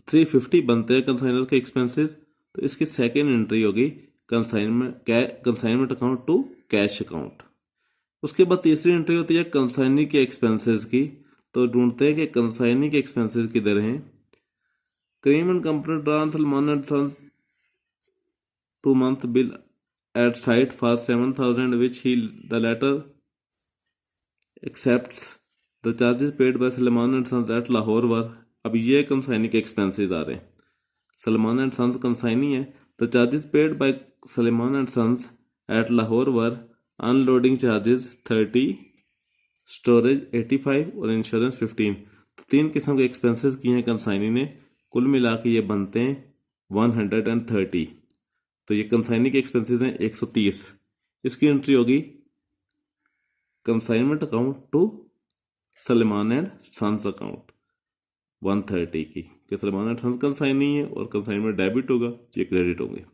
350 बनते हैं कंसाइनर के एक्सपेंसेस। तो इसकी सेकेंड एंट्री होगी consignment account to cash account. उसके बाद तीसरी एंट्री होती है कंसाइनी के एक्सपेंसेस की। तो ढूंढते हैं कि कंसाइनी के एक्सपेंसेस किधर हैं। Karim and company drawn Salman and sons 2 month bill at sight for 7,000 which he the latter accepts the charges paid by Salman and sons at Lahore were. अब ये कंसाइनी के एक्सपेंसेस आ रहे हैं। सलमान एंड सन्स कंसाइनी है। The charges paid by Salman and sons at Lahore were unloading charges 30, storage 85 और insurance 15। तो 3 किस्म के एक्सपेंसेस किए हैं कंसाइनी ने, कुल मिला के ये बनते हैं 130। तो ये कंसाइनी के एक्सपेंसेस हैं 130। इसकी एंट्री होगी consignment account to Salman and sons account 130 की, कि सलमान एंड सन्स कंसाइनी है और कंसाइनमेंट डेबिट होगा, ये क्रेडिट होंगे।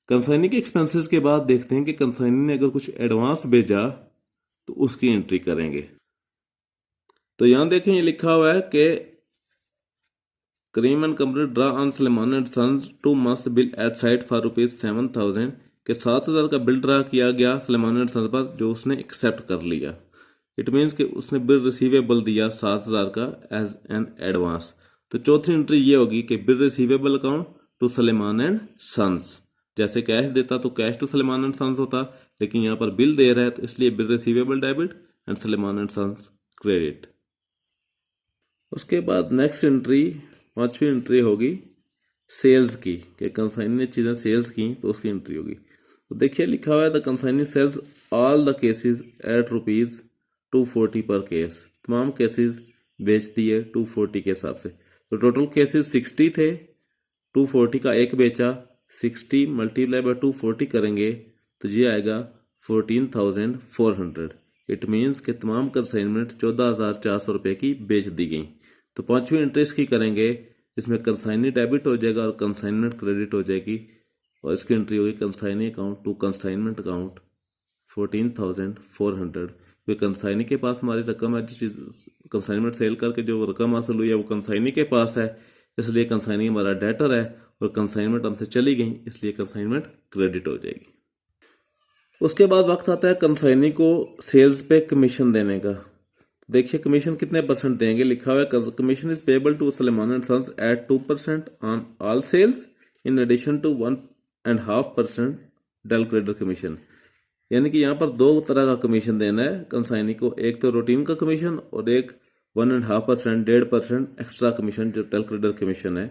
कंसाइनी के एक्सपेंसेस के बाद देखते हैं कि कंसाइनी ने अगर कुछ एडवांस भेजा तो उसकी एंट्री करेंगे। तो यहां देखें, ये लिखा हुआ है कि Karim and company draw on Salman and sons 2 months bill at sight for rupees 7,000 के 7,000 का बिल ड्रा किया गया सलमान एंड सन्स पर, जो उसने एक्सेप्ट कर लिया। इट मीन्स कि उसने बिल रिसीवेबल दिया 7,000 का एज एन एडवांस। तो चौथी एंट्री ये होगी कि bill receivable account to Salman and sons. जैसे कैश देता तो cash to Salman and sons होता, लेकिन यहाँ पर बिल दे रहा है तो इसलिए bill receivable debit and Salman and sons credit. उसके बाद नेक्स्ट एंट्री, 5वीं एंट्री होगी सेल्स की, कि कंसाइनी ने चीज़ें सेल्स की तो उसकी एंट्री होगी। तो देखिए लिखा हुआ है the consignee sells all the cases at rupees 240 per case. तमाम केसेस बेचती है 240 के हिसाब से। तो टोटल केसेस 60 थे, 240 का एक बेचा, 60 मल्टीप्लाई बाय 240 करेंगे तो ये आएगा 14,400। इट मीन्स कि तमाम कंसाइनमेंट 14,400 रुपये की बेच दी गई। तो 5वीं एंट्री की करेंगे, इसमें कंसाइनी डेबिट हो जाएगा और कंसाइनमेंट क्रेडिट हो जाएगी। और इसकी एंट्री होगी consignee account to consignment account 14,400। क्योंकि कंसाइनी के पास हमारी रकम है, जो चीज़ कंसाइनमेंट सेल करके जो रकम हासिल हुई है वो कंसाइनी के पास है, इसलिए कंसाइनी हमारा डेटर है और कंसाइनमेंट हमसे चली गई, इसलिए कंसाइनमेंट क्रेडिट हो जाएगी। उसके बाद वक्त आता है कंसाइनी को सेल्स पे कमीशन देने का। देखिए कमीशन कितने परसेंट देंगे, लिखा हुआ है commission is payable to Salman and sons at 2% on all sales in addition to 1.5% del credit commission. यानी कि यहाँ पर 2 तरह का कमीशन देना है कंसाइनी को, एक तो रूटीन का कमीशन और एक 1.5%, 1.5% एक्स्ट्रा कमीशन जो डेल क्रेडिट कमीशन है।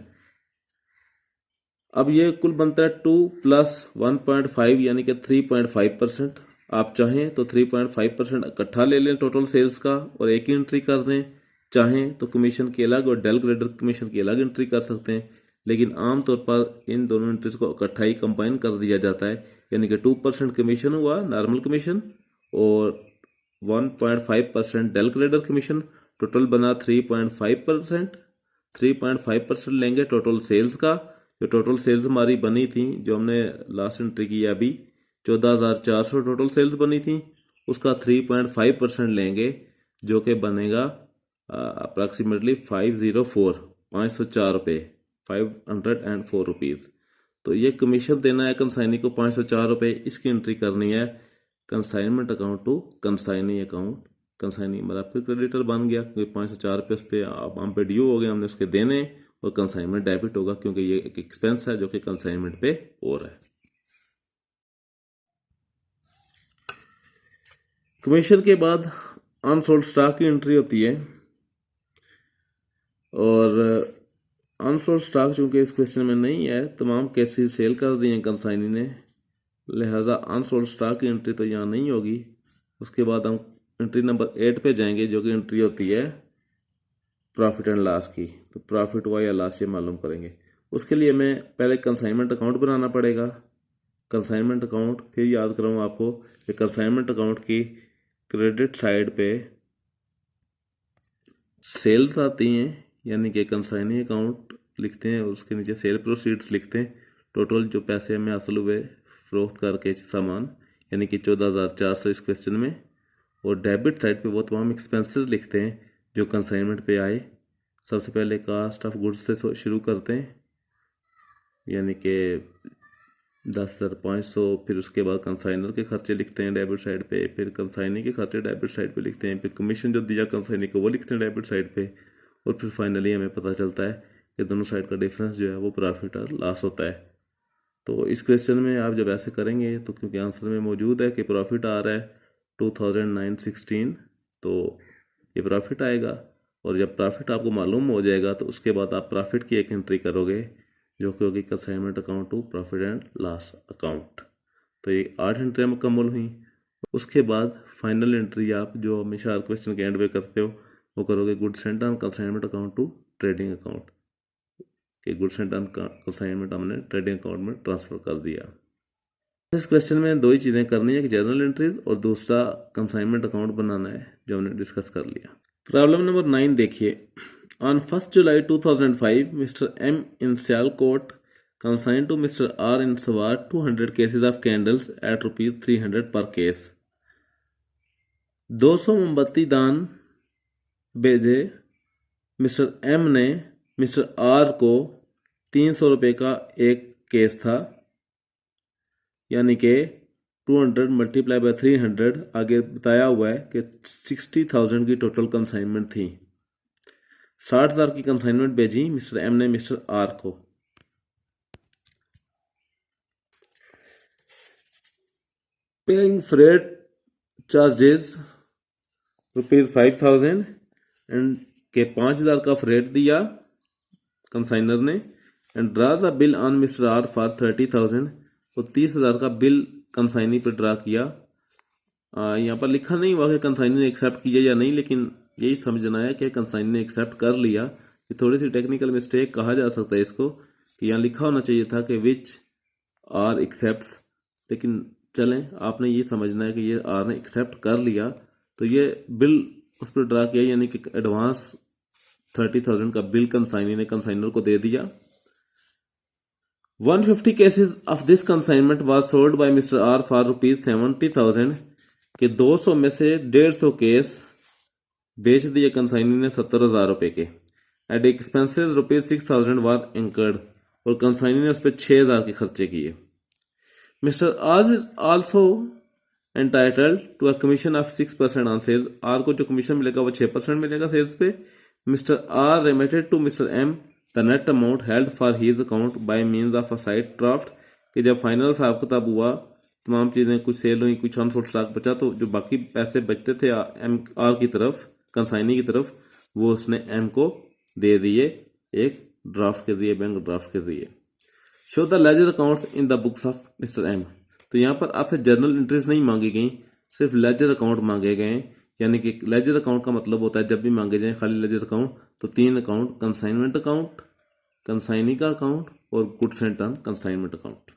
अब ये कुल बनता है 2 + 1.5 यानी कि 3.5%। आप चाहें तो 3.5% इकट्ठा ले लें टोटल सेल्स का और एक ही एंट्री कर दें, चाहें तो कमीशन की अलग और डेल ग्रेडर कमीशन की अलग एंट्री कर सकते हैं, लेकिन आमतौर पर इन दोनों एंट्रीज को इकट्ठा ही कंबाइन कर दिया जाता है। यानी कि 2% कमीशन हुआ नॉर्मल कमीशन और 1.5% डेल ग्रेडर कमीशन, टोटल बना 3.5%। 3.5% लेंगे टोटल सेल्स का। जो टोटल सेल्स हमारी बनी थी, जो हमने लास्ट एंट्री की अभी 14,400 टोटल सेल्स बनी थी, उसका 3.5% लेंगे जो कि बनेगा अप्रॉक्सीमेटली 504 रुपये, 504 रुपीज़। तो ये कमीशन देना है कंसाइनी को 504 रुपये, इसकी एंट्री करनी है consignment account to consignee account. Consignee हमारा फिर क्रेडिटर बन गया क्योंकि 504 रुपये उस पर हम पे ड्यू हो गए, हमने उसके देने, और कंसाइनमेंट डेबिट होगा क्योंकि ये एक एक्सपेंस है जो कि कंसाइनमेंट पे हो रहा है। कमीशन के बाद अनसोल्ड स्टॉक की एंट्री होती है, और अनसोल्ड स्टॉक चूंकि इस क्वेश्चन में नहीं है, तमाम केसेस सेल कर दिए हैं कंसाइनी ने, लिहाजा अनसोल्ड स्टॉक की एंट्री तो यहाँ नहीं होगी। उसके बाद हम एंट्री नंबर 8 पे जाएंगे जो कि एंट्री होती है प्रॉफिट एंड लॉस की। तो प्रॉफिट हुआ या लॉस ये मालूम करेंगे। उसके लिए हमें पहले कंसाइनमेंट अकाउंट बनाना पड़ेगा। कंसाइनमेंट अकाउंट फिर याद कराऊँ आपको कि कंसाइनमेंट अकाउंट की क्रेडिट साइड पे सेल्स आती हैं, यानी कि कंसाइनी अकाउंट लिखते हैं और उसके नीचे सेल प्रोसीड्स लिखते हैं, टोटल जो पैसे हमें हासिल हुए फरोख्त करके सामान, यानी कि 14,400 इस क्वेश्चन में। और डेबिट साइड पे वो तमाम एक्सपेंसेस लिखते हैं जो कंसाइनमेंट पे आए। सबसे पहले कास्ट ऑफ गुड्स से शुरू करते हैं, यानी कि 10,500, फिर उसके बाद कंसाइनर के खर्चे लिखते हैं डेबिट साइड पे, फिर कंसाइनी के खर्चे डेबिट साइड पे लिखते हैं, फिर कमीशन जो दिया कंसाइनी को वो लिखते हैं डेबिट साइड पे, और फिर फाइनली हमें पता चलता है कि दोनों साइड का डिफरेंस जो है वो प्रॉफिट और लॉस होता है। तो इस क्वेश्चन में आप जब ऐसे करेंगे तो क्योंकि आंसर में मौजूद है कि प्रॉफिट आ रहा है 2,916, तो ये प्रॉफिट आएगा। और जब प्रॉफिट आपको मालूम हो जाएगा तो उसके बाद आप प्रॉफिट की एक एंट्री करोगे जो कि होगी consignment account to profit and loss account. तो ये 8 एंट्रियाँ मुकम्मल हुई। उसके बाद फाइनल एंट्री आप जो हमेशा हर क्वेश्चन के एंड पे करते हो वो करोगे goods and done consignment account to trading account, कि गुड्स एंड डन कंसाइनमेंट हमने ट्रेडिंग अकाउंट में ट्रांसफ़र कर दिया। इस क्वेश्चन में दो ही चीज़ें करनी है कि जर्नल एंट्रीज और दूसरा कंसाइनमेंट अकाउंट बनाना है जो हमने डिस्कस कर लिया। प्रॉब्लम नंबर 9 देखिए। On 1 July 2005 mister M in Sialkot consigned to Mr. R in Swat 200 cases of candles at ₹300 per case। 200 मोमबत्ती दान भेजे मिस्टर एम ने मिस्टर आर को 300 रुपये का एक केस था, यानी कि 200 मल्टीप्लाई बाय 300, आगे बताया हुआ है कि 60,000 की टोटल कंसाइनमेंट थी। 60,000 की कंसाइनमेंट भेजी मिस्टर एम ने मिस्टर आर को। पेइंग फ्रेट चार्जेस ₹5,000 एंड के 5,000 का फ्रेट दिया कंसाइनर ने, and draw the bill on mister R for 30,000, तो 30,000 का बिल कंसाइनी पर ड्रा किया। यहाँ पर लिखा नहीं हुआ कि कंसाइनी ने एक्सेप्ट किया या नहीं, लेकिन यही समझना है कि कंसाइनी ने एक्सेप्ट कर लिया। कि थोड़ी सी टेक्निकल मिस्टेक कहा जा सकता है इसको, कि यहाँ लिखा होना चाहिए था कि विच आर एक्सेप्ट्स, लेकिन चलें आपने ये समझना है कि ये आर ने एक्सेप्ट कर लिया, तो ये बिल उस पर ड्रा किया, यानी कि एडवांस 30,000 का बिल कंसाइनी ने कंसाइनर को दे दिया। 150 cases of this consignment was sold by Mr. R for ₹70,000, के 200 में से 150 केस बेच दिए कंसाइनी ने 70,000 रुपये के। एट एक्सपेंसेस ₹6,000 वर इंकर्ड, और कंसाइनी ने उस पर 6,000 के खर्चे किए। Mister R is also entitled to a commission of 6% on sales, R को जो कमीशन मिलेगा वो 6% मिलेगा सेल्स पे। Mister R remitted to mister M the net amount held for his account by means of a sight draft, कि जब final हिसाब किताब हुआ, तमाम चीज़ें कुछ सेल हुई, कुछ अनसोल्ड स्टॉक बचा, तो जो बाकी पैसे बचते थे एम आर की तरफ, कंसाइनी की तरफ, वो उसने एम को दे दिए एक ड्राफ्ट के दिए, बैंक ड्राफ्ट के दिए। Show the ledger accounts in the books of mister M, तो यहाँ पर आपसे जर्नल एंट्रीज नहीं मांगी गई, सिर्फ लेजर अकाउंट मांगे गए हैं। यानी कि लेजर अकाउंट का मतलब होता है जब भी मांगे जाए खाली लेजर अकाउंट तो 3 अकाउंट, कंसाइनमेंट अकाउंट, कंसाइनी का अकाउंट और goods and turn consignment account.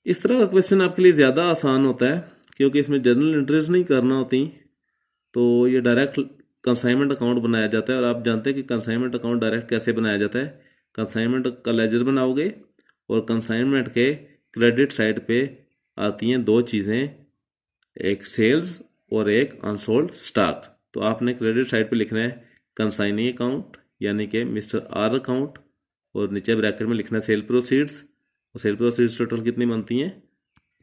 इस तरह का क्वेश्चन आपके लिए ज़्यादा आसान होता है क्योंकि इसमें जर्नल एंट्रीज नहीं करना होती, तो ये डायरेक्ट कंसाइनमेंट अकाउंट बनाया जाता है। और आप जानते हैं कि कंसाइनमेंट अकाउंट डायरेक्ट कैसे बनाया जाता है। कंसाइनमेंट का लेजर बनाओगे और कंसाइनमेंट के क्रेडिट साइड पे आती हैं 2 चीज़ें, एक सेल्स और एक अनसोल्ड स्टॉक। तो आपने क्रेडिट साइड पे लिखना है कंसाइनी अकाउंट यानी कि मिस्टर आर अकाउंट, और नीचे ब्रैकेट में लिखना है सेल प्रोसीड्स। और सेल प्रोसीड्स टोटल कितनी बनती हैं,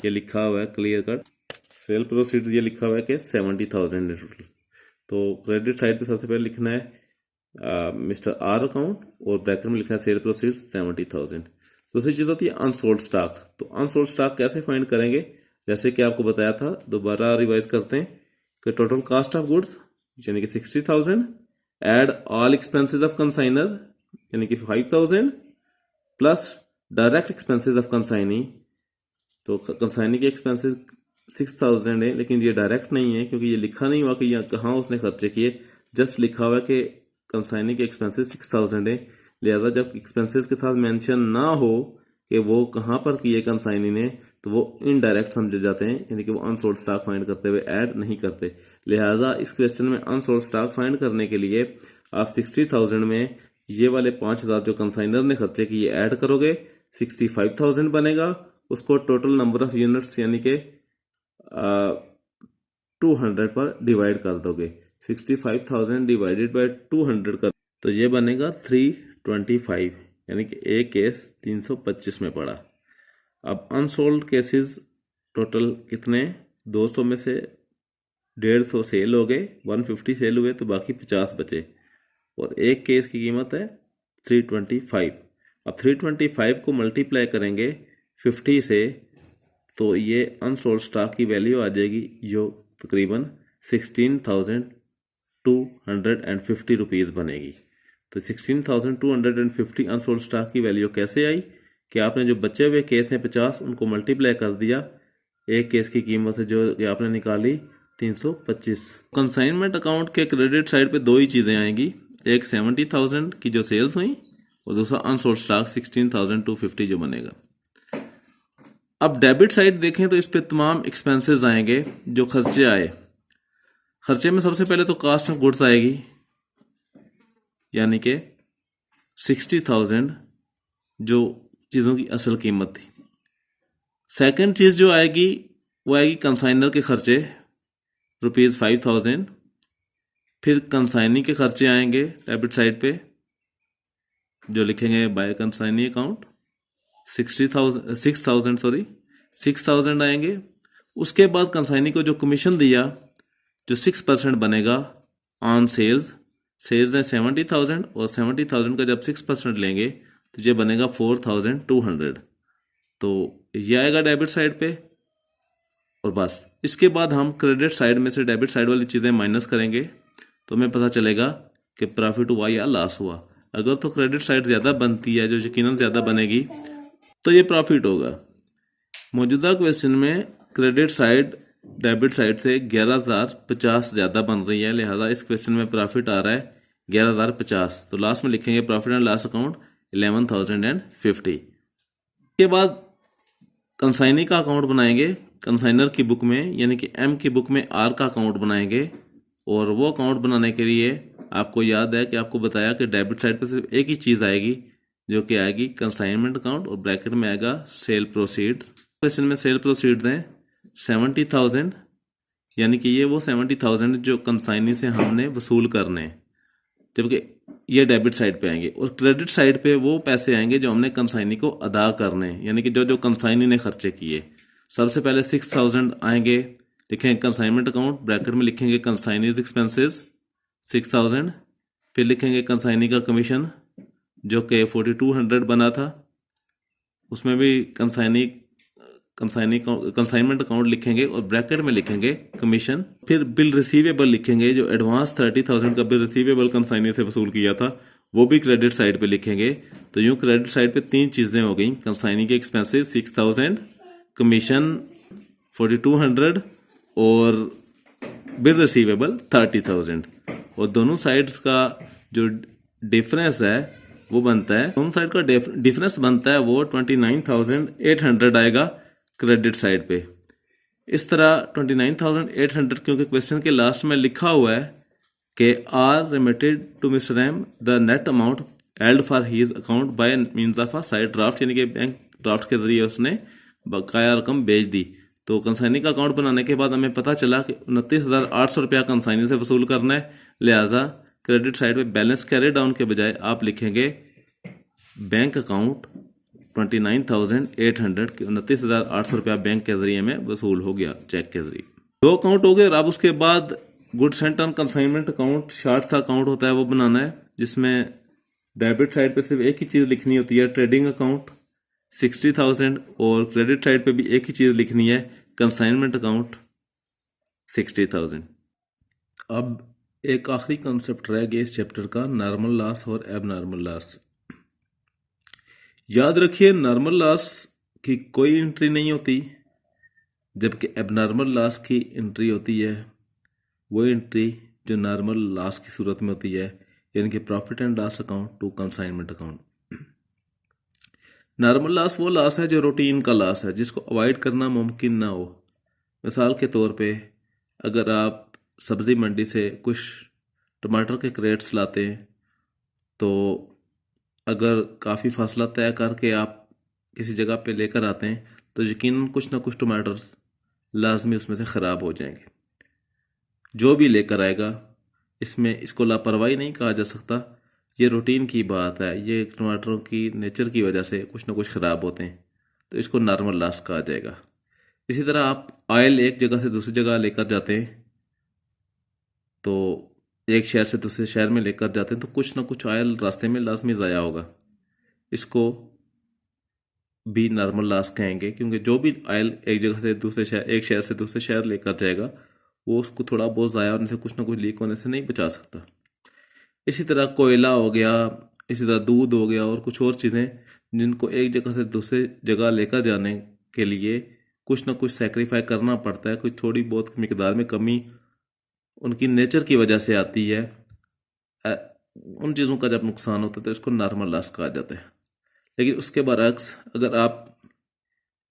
ये लिखा हुआ है क्लियर कट, सेल प्रोसीड्स ये लिखा हुआ है कि 70,000 है टोटल। तो क्रेडिट साइड पे सबसे पहले लिखना है मिस्टर आर अकाउंट और ब्रैकेट में लिखना है सेल प्रोसीड्स 70,000। दूसरी चीज़ होती है अनसोल्ड स्टॉक। तो अनसोल्ड स्टॉक कैसे फाइंड करेंगे, जैसे कि आपको बताया था, दोबारा रिवाइज करते हैं कि टोटल कास्ट ऑफ गुड्स यानी कि 60,000, add all expenses of consignor यानी कि 5,000 plus direct expenses of consignee. तो कंसाइनी के एक्सपेंसेस 6,000 है, लेकिन ये डायरेक्ट नहीं है क्योंकि ये लिखा नहीं हुआ कि यहाँ कहाँ उसने खर्चे किए, जस्ट लिखा हुआ है कि कंसाइनी के एक्सपेंसेस 6,000 है। लिहाजा जब एक्सपेंसेस के साथ मेंशन ना हो कि वो कहाँ पर किए कंसाइनी ने, तो वो इनडायरेक्ट समझे जाते हैं, यानी कि वो अनसोल्ड स्टॉक फाइंड करते हुए ऐड नहीं करते। लिहाजा इस क्वेश्चन में अनसोल्ड स्टॉक फाइंड करने के लिए आप 60,000 में ये वाले 5,000 जो कंसाइनर ने खर्चे किए ऐड करोगे, 65,000 बनेगा। उसको टोटल नंबर ऑफ यूनिट्स यानी कि 200 पर डिवाइड कर दोगे। 65,000 डिवाइडेड बाय 200 कर, तो ये बनेगा 325, यानी कि एक केस 325 में पड़ा। अब अनसोल्ड केसेस टोटल कितने, 200 में से 150 सेल हो गए, 150 सेल हुए, तो बाकी 50 बचे, और एक केस की कीमत है 325। अब 325 को मल्टीप्लाई करेंगे 50 से, तो ये अनसोल्ड स्टॉक की वैल्यू आ जाएगी जो तकरीबन 16,250 रुपीज़ बनेगी। तो 16,250 अनसोल्ड स्टॉक की वैल्यू कैसे आई कि आपने जो बचे हुए केस हैं 50, उनको मल्टीप्लाई कर दिया एक केस की कीमत से जो आपने निकाली 325। कंसाइनमेंट अकाउंट के क्रेडिट साइड पे 2 ही चीज़ें आएंगी, एक 70,000 की जो सेल्स हुई और दूसरा अनसोल्ड स्टॉक 16,250 जो बनेगा। अब डेबिट साइड देखें तो इस पे तमाम एक्सपेंसेस आएंगे जो खर्चे आए। खर्चे में सबसे पहले तो कास्ट ऑफ गुड्स आएगी यानी कि 60,000 जो चीज़ों की असल कीमत थी। सेकंड चीज़ जो आएगी वो आएगी कंसाइनर के खर्चे ₹5,000। फिर कंसाइनी के खर्चे आएंगे डेबिट साइड पे जो लिखेंगे बाय कंसाइनी अकाउंट 6,000 आएंगे। उसके बाद कंसाइनी को जो कमीशन दिया जो 6% बनेगा ऑन सेल्स है 70,000, और 70,000 का जब 6% लेंगे तो ये बनेगा 4,200। तो ये आएगा डेबिट साइड पे। और बस इसके बाद हम क्रेडिट साइड में से डेबिट साइड वाली चीज़ें माइनस करेंगे तो हमें पता चलेगा कि प्रॉफिट हुआ या लॉस हुआ। अगर तो क्रेडिट साइड ज़्यादा बनती है, जो यकीनन ज़्यादा बनेगी, तो ये प्रॉफिट होगा। मौजूदा क्वेश्चन में क्रेडिट साइड डेबिट साइड से 11,050 ज़्यादा बन रही है, लिहाजा इस क्वेश्चन में प्रॉफिट आ रहा है 11,050। तो लास्ट में लिखेंगे प्रॉफिट एंड लॉस अकाउंट 11,050। के बाद कंसाइनी का अकाउंट बनाएंगे कंसाइनर की बुक में, यानी कि एम की बुक में आर का अकाउंट बनाएंगे। और वो अकाउंट बनाने के लिए आपको याद है कि आपको बताया कि डेबिट साइड पर सिर्फ एक ही चीज़ आएगी जो कि आएगी कंसाइनमेंट अकाउंट, और ब्रैकेट में आएगा सेल प्रोसीड्स। क्वेश्चन में सेल प्रोसीड्स हैं 70,000, यानी कि ये वो 70,000 जो कंसाइनी से हमने वसूल करने हैं, जबकि ये डेबिट साइड पे आएंगे। और क्रेडिट साइड पे वो पैसे आएंगे जो हमने कंसाइनी को अदा करने हैं, यानी कि जो जो कंसाइनी ने खर्चे किए। सबसे पहले 6,000 आएंगे, लिखेंगे कंसाइनमेंट अकाउंट, ब्रैकेट में लिखेंगे कंसाइनीज एक्सपेंसेस 6,000। फिर लिखेंगे कंसाइनी का कमीशन जो कि 4,200 बना था, उसमें भी कंसाइनमेंट अकाउंट लिखेंगे और ब्रैकेट में लिखेंगे कमीशन। फिर बिल रिसीवेबल लिखेंगे, जो एडवांस 30,000 का बिल रिसीवेबल कंसाइनी से वसूल किया था वो भी क्रेडिट साइड पे लिखेंगे। तो यूँ क्रेडिट साइड पे 3 चीज़ें हो गई, कंसाइनी के एक्सपेंसेस 6,000, कमीशन 4200 और बिल रिसीवेबल 30,000। और दोनों साइड्स का जो डिफरेंस है वो बनता है, दोनों साइड का डिफरेंस बनता है वो 29,800 आएगा क्रेडिट साइड पे। इस तरह 29,800, क्योंकि क्वेश्चन के लास्ट में लिखा हुआ है कि R remitted to mister M the net amount held for his account by means of a sight draft, यानी कि बैंक ड्राफ्ट के जरिए उसने बकाया रकम भेज दी। तो कंसाइनी का अकाउंट बनाने के बाद हमें पता चला कि 29,800 रुपया कंसाइनी से वसूल करना है, लिहाजा क्रेडिट साइड पे बैलेंस कैरी डाउन के बजाय आप लिखेंगे बैंक अकाउंट 29,800 के 29,800 रुपया बैंक के जरिए में वसूल हो गया चेक के जरिए। दो अकाउंट हो गए। अब उसके बाद goods and turn consignment account, short सा अकाउंट होता है, वो बनाना है जिसमें डेबिट साइड पे सिर्फ एक ही चीज़ लिखनी होती है, ट्रेडिंग अकाउंट 60,000, और क्रेडिट साइड पे भी एक ही चीज़ लिखनी है, कंसाइनमेंट अकाउंट 60,000। अब एक आखिरी कंसेप्ट रह गया इस चैप्टर का, नॉर्मल लॉस और एबनॉर्मल लॉस। याद रखिए नॉर्मल लॉस की कोई एंट्री नहीं होती, जबकि एबनॉर्मल लॉस की एंट्री होती है। वो एंट्री जो नॉर्मल लॉस की सूरत में होती है, यानी कि profit and loss account to consignment account. Normal loss वो लॉस है जो रूटीन का लॉस है, जिसको अवॉइड करना मुमकिन ना हो। मिसाल के तौर पे अगर आप सब्ज़ी मंडी से कुछ टमाटर के क्रेट्स लाते हैं, तो अगर काफ़ी फासला तय करके आप किसी जगह पे लेकर आते हैं, तो यकीनन कुछ ना कुछ टमाटर लाजमी उसमें से ख़राब हो जाएंगे। जो भी लेकर आएगा, इसमें इसको लापरवाही नहीं कहा जा सकता, ये रूटीन की बात है, ये टमाटरों की नेचर की वजह से कुछ ना कुछ ख़राब होते हैं, तो इसको नॉर्मल लॉस कहा जाएगा। इसी तरह आप ऑयल एक जगह से दूसरी जगह लेकर जाते हैं, तो एक शहर से दूसरे शहर में लेकर जाते हैं, तो कुछ ना कुछ ऑयल रास्ते में लाजमी ज़ाया होगा, इसको भी नॉर्मल लॉस कहेंगे, क्योंकि जो भी ऑयल एक जगह से दूसरे शहर, एक शहर से दूसरे शहर लेकर जाएगा, वो उसको थोड़ा बहुत ज़ाया होने से, कुछ ना कुछ लीक होने से नहीं बचा सकता। इसी तरह कोयला हो गया, इसी तरह दूध हो गया, और कुछ और चीज़ें जिनको एक जगह से दूसरे जगह लेकर जाने के लिए कुछ ना कुछ सेक्रीफाई करना पड़ता है, कुछ थोड़ी बहुत मिकदार में कमी उनकी नेचर की वजह से आती है। उन चीज़ों का जब नुकसान होता है तो इसको नॉर्मल लॉस कहा जाता है। लेकिन उसके बरअक्स अगर आप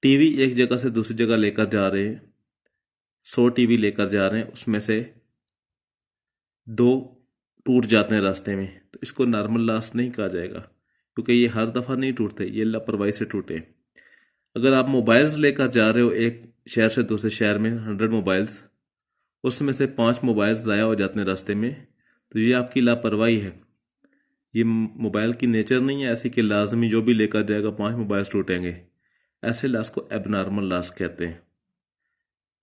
टीवी एक जगह से दूसरी जगह लेकर जा रहे हैं, 100 टीवी लेकर जा रहे हैं, उसमें से 2 टूट जाते हैं रास्ते में, तो इसको नॉर्मल लॉस नहीं कहा जाएगा, क्योंकि ये हर दफ़ा नहीं टूटते, ये लापरवाही से टूटे। अगर आप मोबाइल्स लेकर जा रहे हो एक शहर से दूसरे शहर में 100 मोबाइल्स, उसमें से 5 मोबाइल्स ज़ाया हो जाते हैं रास्ते में, तो ये आपकी लापरवाही है। ये मोबाइल की नेचर नहीं है ऐसी कि लाजमी जो भी लेकर जाएगा 5 मोबाइल्स टूटेंगे। ऐसे लॉस को एबनॉर्मल लॉस कहते हैं।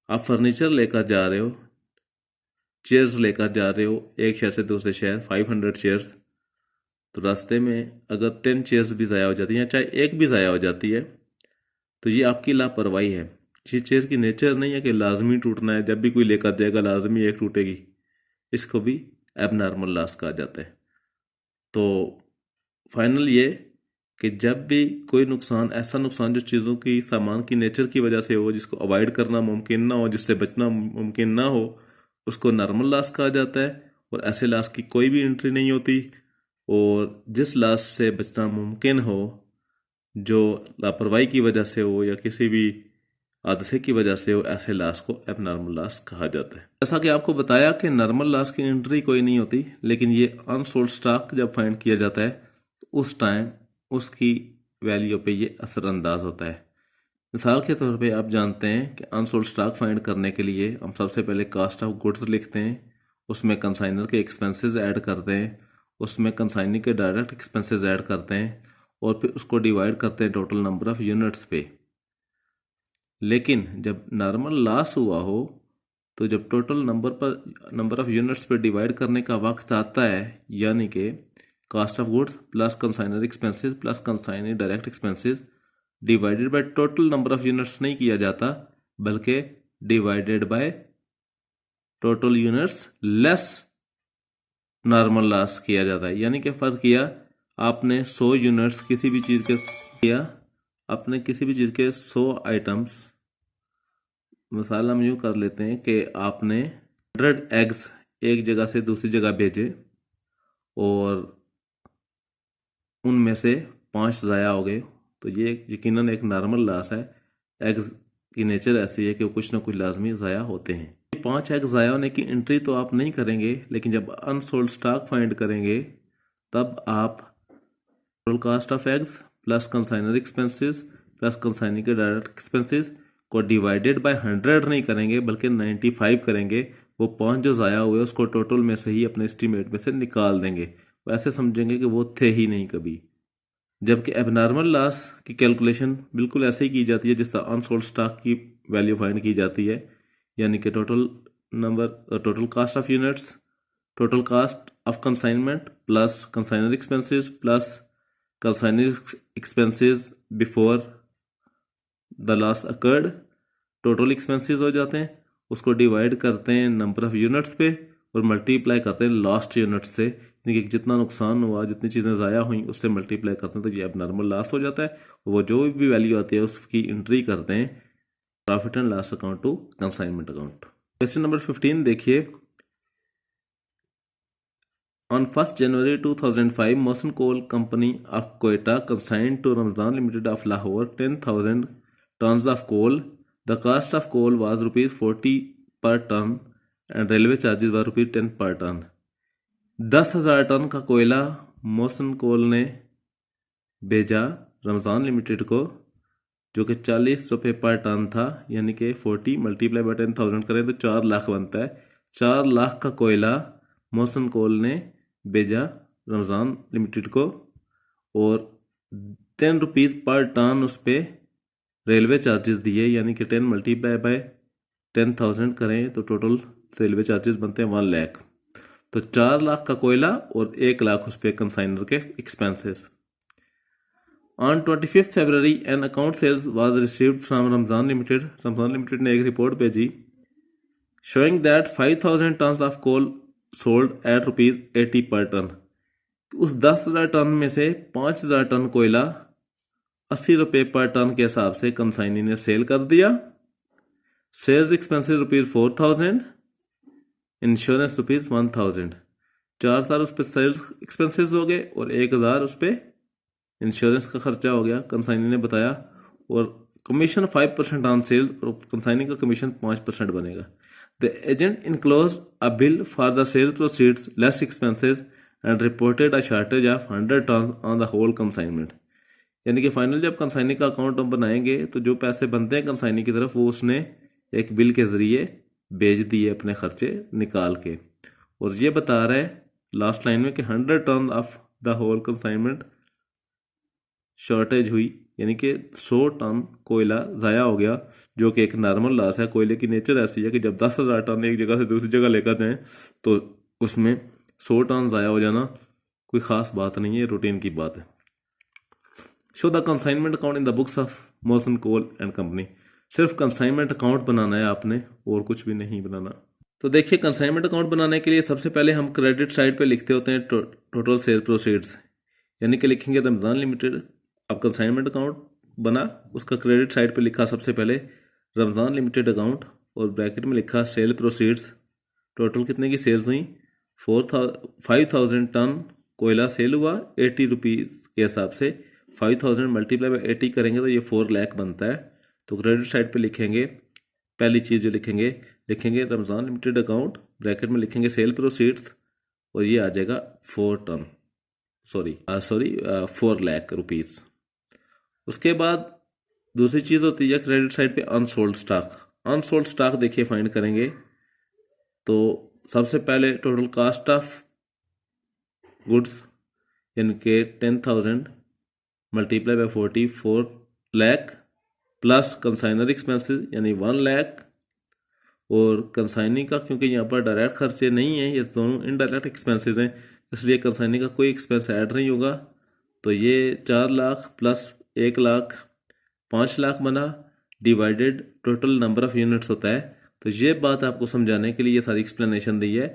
आप फर्नीचर लेकर जा रहे हो, चेयर्स लेकर जा रहे हो एक शहर से दूसरे शहर, 500 चेयर्स, तो रास्ते में अगर 10 चेयर्स भी ज़ाया हो जाती हैं, चाहे एक भी ज़ाया हो जाती है, तो ये आपकी लापरवाही है। ये चेयर की नेचर नहीं है कि लाजमी टूटना है, जब भी कोई लेकर जाएगा लाजमी एक टूटेगी, इसको भी एबनॉर्मल लॉस कहा जाता है। तो फाइनल ये कि जब भी कोई नुकसान, ऐसा नुकसान जो चीज़ों की, सामान की नेचर की वजह से हो, जिसको अवॉइड करना मुमकिन ना हो, जिससे बचना मुमकिन ना हो, उसको नॉर्मल लॉस कहा जाता है। और ऐसे लॉस की कोई भी एंट्री नहीं होती, और जिस लॉस से बचना मुमकिन हो, जो लापरवाही की वजह से हो या किसी भी हादसे की वजह से हो, ऐसे लॉस को एबनॉर्मल लॉस कहा जाता है। जैसा कि आपको बताया कि नॉर्मल लॉस की एंट्री कोई नहीं होती, लेकिन ये अनसोल्ड स्टॉक जब फाइंड किया जाता है तो उस टाइम उसकी वैल्यू पे ये असरअंदाज होता है। मिसाल के तौर पे आप जानते हैं कि अनसोल्ड स्टॉक फाइंड करने के लिए हम सबसे पहले कास्ट ऑफ गुड्स लिखते हैं, उसमें कंसाइनर के एक्सपेंसेस ऐड करते हैं, उसमें कंसाइनी के डायरेक्ट एक्सपेंसेस ऐड करते हैं, और फिर उसको डिवाइड करते हैं टोटल नंबर ऑफ़ यूनिट्स पे। लेकिन जब नॉर्मल लॉस हुआ हो, तो जब टोटल नंबर ऑफ़ यूनिट्स पे डिवाइड करने का वक्त आता है, यानी कि cost of goods plus consignor expenses plus consignee direct expenses divided by total number of units नहीं किया जाता, बल्कि divided by total units less normal loss किया जाता है। यानी कि फ़र्क किया, आपने 100 यूनिट्स किसी भी चीज़ के किया, आपने किसी भी चीज़ के 100 आइटम्स मिसाल हम यूँ कर लेते हैं कि आपने 100 एग्स एक जगह से दूसरी जगह भेजे और उनमें से 5 ज़ाया हो गए, तो ये यकीनन एक नॉर्मल लॉस है। एग्स की नेचर ऐसी है कि वो कुछ ना कुछ लाजमी ज़ाया होते हैं। 5 एग्स ज़ाया होने की एंट्री तो आप नहीं करेंगे, लेकिन जब अनसोल्ड स्टॉक फाइंड करेंगे तब आप total cost of eggs plus consignor expenses plus consigning के डायरेक्ट एक्सपेंसेस को डिवाइडेड बाय 100 नहीं करेंगे बल्कि 95 करेंगे। वो 5 जो ज़ाया हुए उसको टोटल में से ही अपने एस्टीमेट में से निकाल देंगे। वो ऐसे समझेंगे कि वो थे ही नहीं कभी। जबकि एबनॉर्मल लॉस की कैलकुलेशन बिल्कुल ऐसे ही की जाती है जिस तरह अनसोल्ड स्टॉक की वैल्यू फाइंड की जाती है, यानी कि total cost of units, total cost of consignment plus consignor expenses plus consignor expenses before the loss occurred. Total expenses हो जाते हैं, उसको डिवाइड करते हैं नंबर ऑफ यूनिट्स पे और मल्टीप्लाई करते हैं लास्ट यूनिट से, यानी कि जितना नुकसान हुआ, जितनी चीज़ें ज़ाया हुई उससे मल्टीप्लाई करते हैं तो ये अब नॉर्मल लॉस हो जाता है। वो जो भी वैल्यू आती है उसकी एंट्री करते हैं profit and loss account to consignment account. Question number 15 देखिए। On 1st January 2005, Mosan Coal Company of Quetta consigned to Ramzan Limited of Lahore 10,000 tons of coal. The cost of coal was rupees 40 per ton and railway charges were rupees 10 per ton. 10,000 ton का कोयला motion कोल ने भेजा Ramzan limited को, जो कि 40 रुपये पर ton था, यानी कि 40 मल्टीप्लाई बाय 10,000 करें तो 4 लाख बनता है। 4 लाख का कोयला मोसन कोल ने भेजा रमज़ान लिमिटेड को और 10 रुपीज़ पर टन उस पर रेलवे चार्जेस दिए, यानी कि 10 मल्टीप्लाई बाय 10,000 करें तो टोटल रेलवे चार्जेस बनते हैं 1 लाख। तो 4 लाख का कोयला और 1 लाख उस पर कंसाइनर के expenses. On 25 February an account sales was received from Ramzan limited. Ramzan limited ने एक रिपोर्ट भेजी showing that 5,000 tons of coal sold at rupees 80 per ton. उस 10,000 टन में से 5,000 टन कोयला 80 रुपये पर टन के हिसाब से कंसाइनी ने सेल कर दिया। Sales expenses rupees 4,000, insurance rupees 1,000। 4,000 उस पर सेल्स एक्सपेंसेस हो गए और 1,000 उस पर इंश्योरेंस का खर्चा हो गया, कंसाइनी ने बताया। और कमीशन 5% ऑन सेल्स और कंसाइनी का कमीशन 5% बनेगा। The agent enclose a bill for the sales proceeds less expenses and reported a shortage of 100 ton on the whole consignment. यानी कि फाइनल जब कंसाइनी का अकाउंट हम बनाएंगे तो जो पैसे बनते हैं कंसाइनी की तरफ वो उसने एक बिल के ज़रिए भेज दिए अपने खर्चे निकाल के। और ये बता रहा है लास्ट लाइन में कि 100 ton of the whole consignment shortage हुई, यानी कि 100 टन कोयला ज़ाया हो गया, जो कि एक नॉर्मल लॉस है। कोयले की नेचर ऐसी है कि जब 10,000 टन एक जगह से दूसरी जगह लेकर जाएं तो उसमें 100 टन ज़ाया हो जाना कोई ख़ास बात नहीं है, रूटीन की बात है। Show the consignment account in the books of Mohsin coal and company. सिर्फ कंसाइनमेंट अकाउंट बनाना है आपने और कुछ भी नहीं बनाना। तो देखिए, कंसाइनमेंट अकाउंट बनाने के लिए सबसे पहले हम क्रेडिट साइड पे लिखते होते हैं टोटल सेल प्रोसीड्स, यानी कि लिखेंगे रमज़ान लिमिटेड। अब कंसाइनमेंट अकाउंट बना, उसका क्रेडिट साइड पे लिखा सबसे पहले रमज़ान लिमिटेड अकाउंट और ब्रैकेट में लिखा सेल प्रोसीड्स। टोटल कितने की सेल्स हुई? 5,000 टन कोयला सेल हुआ 80 रुपीज़ के हिसाब से। 5,000 मल्टीप्लाई बाई 80 करेंगे तो ये 4 लाख बनता है। तो क्रेडिट साइड पे लिखेंगे, पहली चीज़ जो लिखेंगे रमज़ान लिमिटेड अकाउंट, ब्रैकेट में लिखेंगे सेल प्रोसीड्स और ये आ जाएगा 4 लाख रुपीज़। उसके बाद दूसरी चीज़ होती है क्रेडिट साइड पे अनसोल्ड स्टॉक। अनसोल्ड स्टॉक देखिए फाइंड करेंगे तो सबसे पहले टोटल कास्ट ऑफ गुड्स यानी कि 10,000 multiply by 4 lakh plus consignor expenses यानी 1 लाख। और कंसाइनी का क्योंकि यहाँ पर डायरेक्ट खर्चे नहीं है, ये दोनों इनडायरेक्ट एक्सपेंसेस हैं, इसलिए कंसाइनी का कोई एक्सपेंस ऐड नहीं होगा। तो ये 4 लाख प्लस 1 लाख 5 लाख बना, divided total number of units होता है। तो ये बात आपको समझाने के लिए ये सारी एक्सप्लेनेशन दी है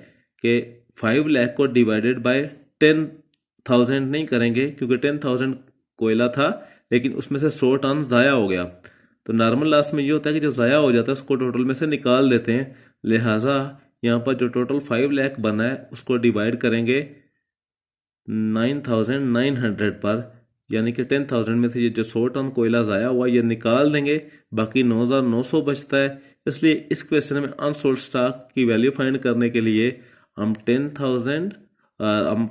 कि 5 लाख को डिवाइडेड बाय 10,000 नहीं करेंगे, क्योंकि 10,000 कोयला था लेकिन उसमें से 100 टन ज़ाया हो गया। तो नॉर्मल लॉस में ये होता है कि जो ज़ाया हो जाता है उसको टोटल में से निकाल देते हैं। लिहाजा यहाँ पर जो टोटल 5 लाख बना है उसको डिवाइड करेंगे 9,900 पर, यानी कि 10,000 में से ये जो 100 टन कोयला ज़ाया हुआ ये निकाल देंगे, बाकी 9,900 बचता है। इसलिए इस क्वेश्चन में अनसोल्ड स्टॉक की वैल्यू फाइंड करने के लिए हम 10,000 हम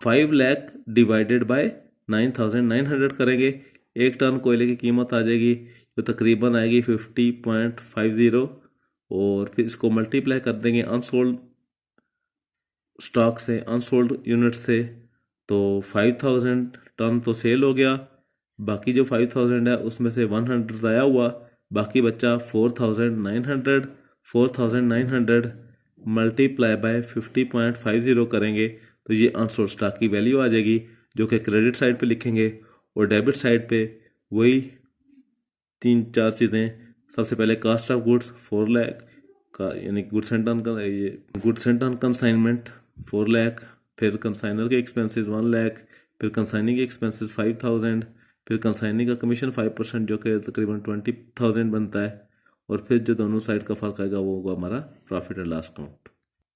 5 लाख डिवाइडेड बाय 9,900 करेंगे। 1 टन कोयले की कीमत आ जाएगी जो तकरीबन आएगी 50.50, और फिर इसको मल्टीप्लाई कर देंगे अनसोल्ड स्टॉक से, अनसोल्ड यूनिट से। तो 5,000 टन तो सेल हो गया, बाकी जो 5,000 है उसमें से 100 ज़ाया हुआ, बाकी बच्चा 4,900। 4,900 मल्टीप्लाई बाय 50.50 करेंगे तो ये अनसोल्ड स्टॉक की वैल्यू आ जाएगी, जो कि क्रेडिट साइड पे लिखेंगे। और डेबिट साइड पे वही 3-4 चीज़ें। सबसे पहले कास्ट ऑफ गुड्स 4 लाख का, यानी गुड्स एंड टन का, ये goods and ton consignment 4 lakh, फिर कंसाइनर के एक्सपेंसेस 1 लाख, फिर कंसाइनिंग के एक्सपेंसेस 5,000, फिर कंसाइनिंग का कमीशन 5% जो कि तकरीबन 20,000 बनता है, और फिर जो दोनों साइड का फ़र्क आएगा वो होगा हमारा प्रॉफिट एंड लॉस अकाउंट।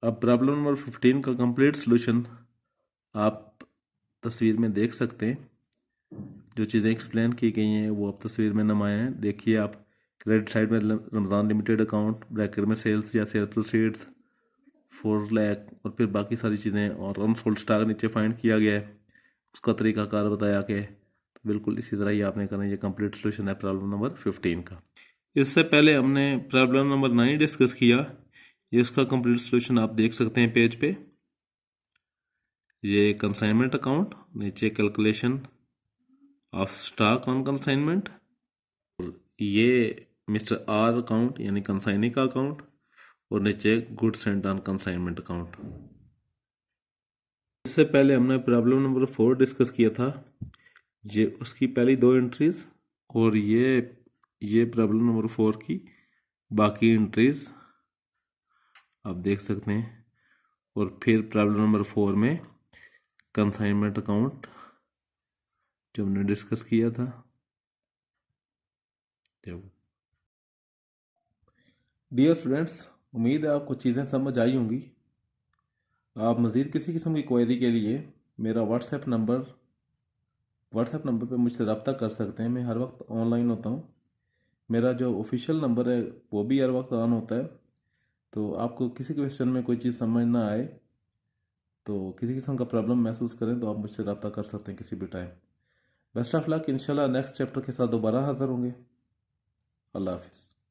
अब प्रॉब्लम नंबर 15 का कंप्लीट सोल्यूशन आप तस्वीर में देख सकते हैं। जो चीज़ें एक्सप्लेन की गई हैं वो आप तस्वीर में नुमाया हैं, देखिए आप। क्रेडिट साइड में रमज़ान लिमिटेड अकाउंट, ब्रैकेट में सेल्स या सेल प्रोसीड्स 4 लाख, और फिर बाकी सारी चीज़ें, और अनसोल्ड स्टॉक नीचे फाइंड किया गया है, उसका तरीकाकार बताया गया है। तो बिल्कुल इसी तरह ही आपने करना है। ये कंप्लीट सोल्यूशन है प्रॉब्लम नंबर 15 का। इससे पहले हमने प्रॉब्लम नंबर 9 डिस्कस किया, ये इसका कंप्लीट सोल्यूशन आप देख सकते हैं पेज पे। ये कंसाइनमेंट अकाउंट, नीचे calculation of stock on consignment, और ये मिस्टर आर अकाउंट यानी कंसाइनी का अकाउंट, और नीचे goods and on consignment account. इससे पहले हमने प्रॉब्लम नंबर 4 डिस्कस किया था, ये उसकी पहली 2 एंट्रीज, और ये प्रॉब्लम नंबर 4 की बाकी एंट्रीज आप देख सकते हैं। और फिर प्रॉब्लम नंबर 4 में कंसाइनमेंट अकाउंट जो हमने डिस्कस किया था। डियर स्टूडेंट्स, उम्मीद है आपको चीज़ें समझ आई होंगी। आप मज़ीद किसी किस्म की क्वेरी के लिए मेरा व्हाट्सएप नंबर पे मुझसे रब्ता कर सकते हैं। मैं हर वक्त ऑनलाइन होता हूँ। मेरा जो ऑफिशियल नंबर है वो भी हर वक्त ऑन होता है। तो आपको किसी क्वेश्चन में कोई चीज़ समझ ना आए, तो किसी किस्म का प्रॉब्लम महसूस करें, तो आप मुझसे रब्ता कर सकते हैं किसी भी टाइम। Best of luck. इंशाल्लाह नेक्स्ट चैप्टर के साथ दोबारा हाज़िर होंगे। अल्लाह हाफिज़।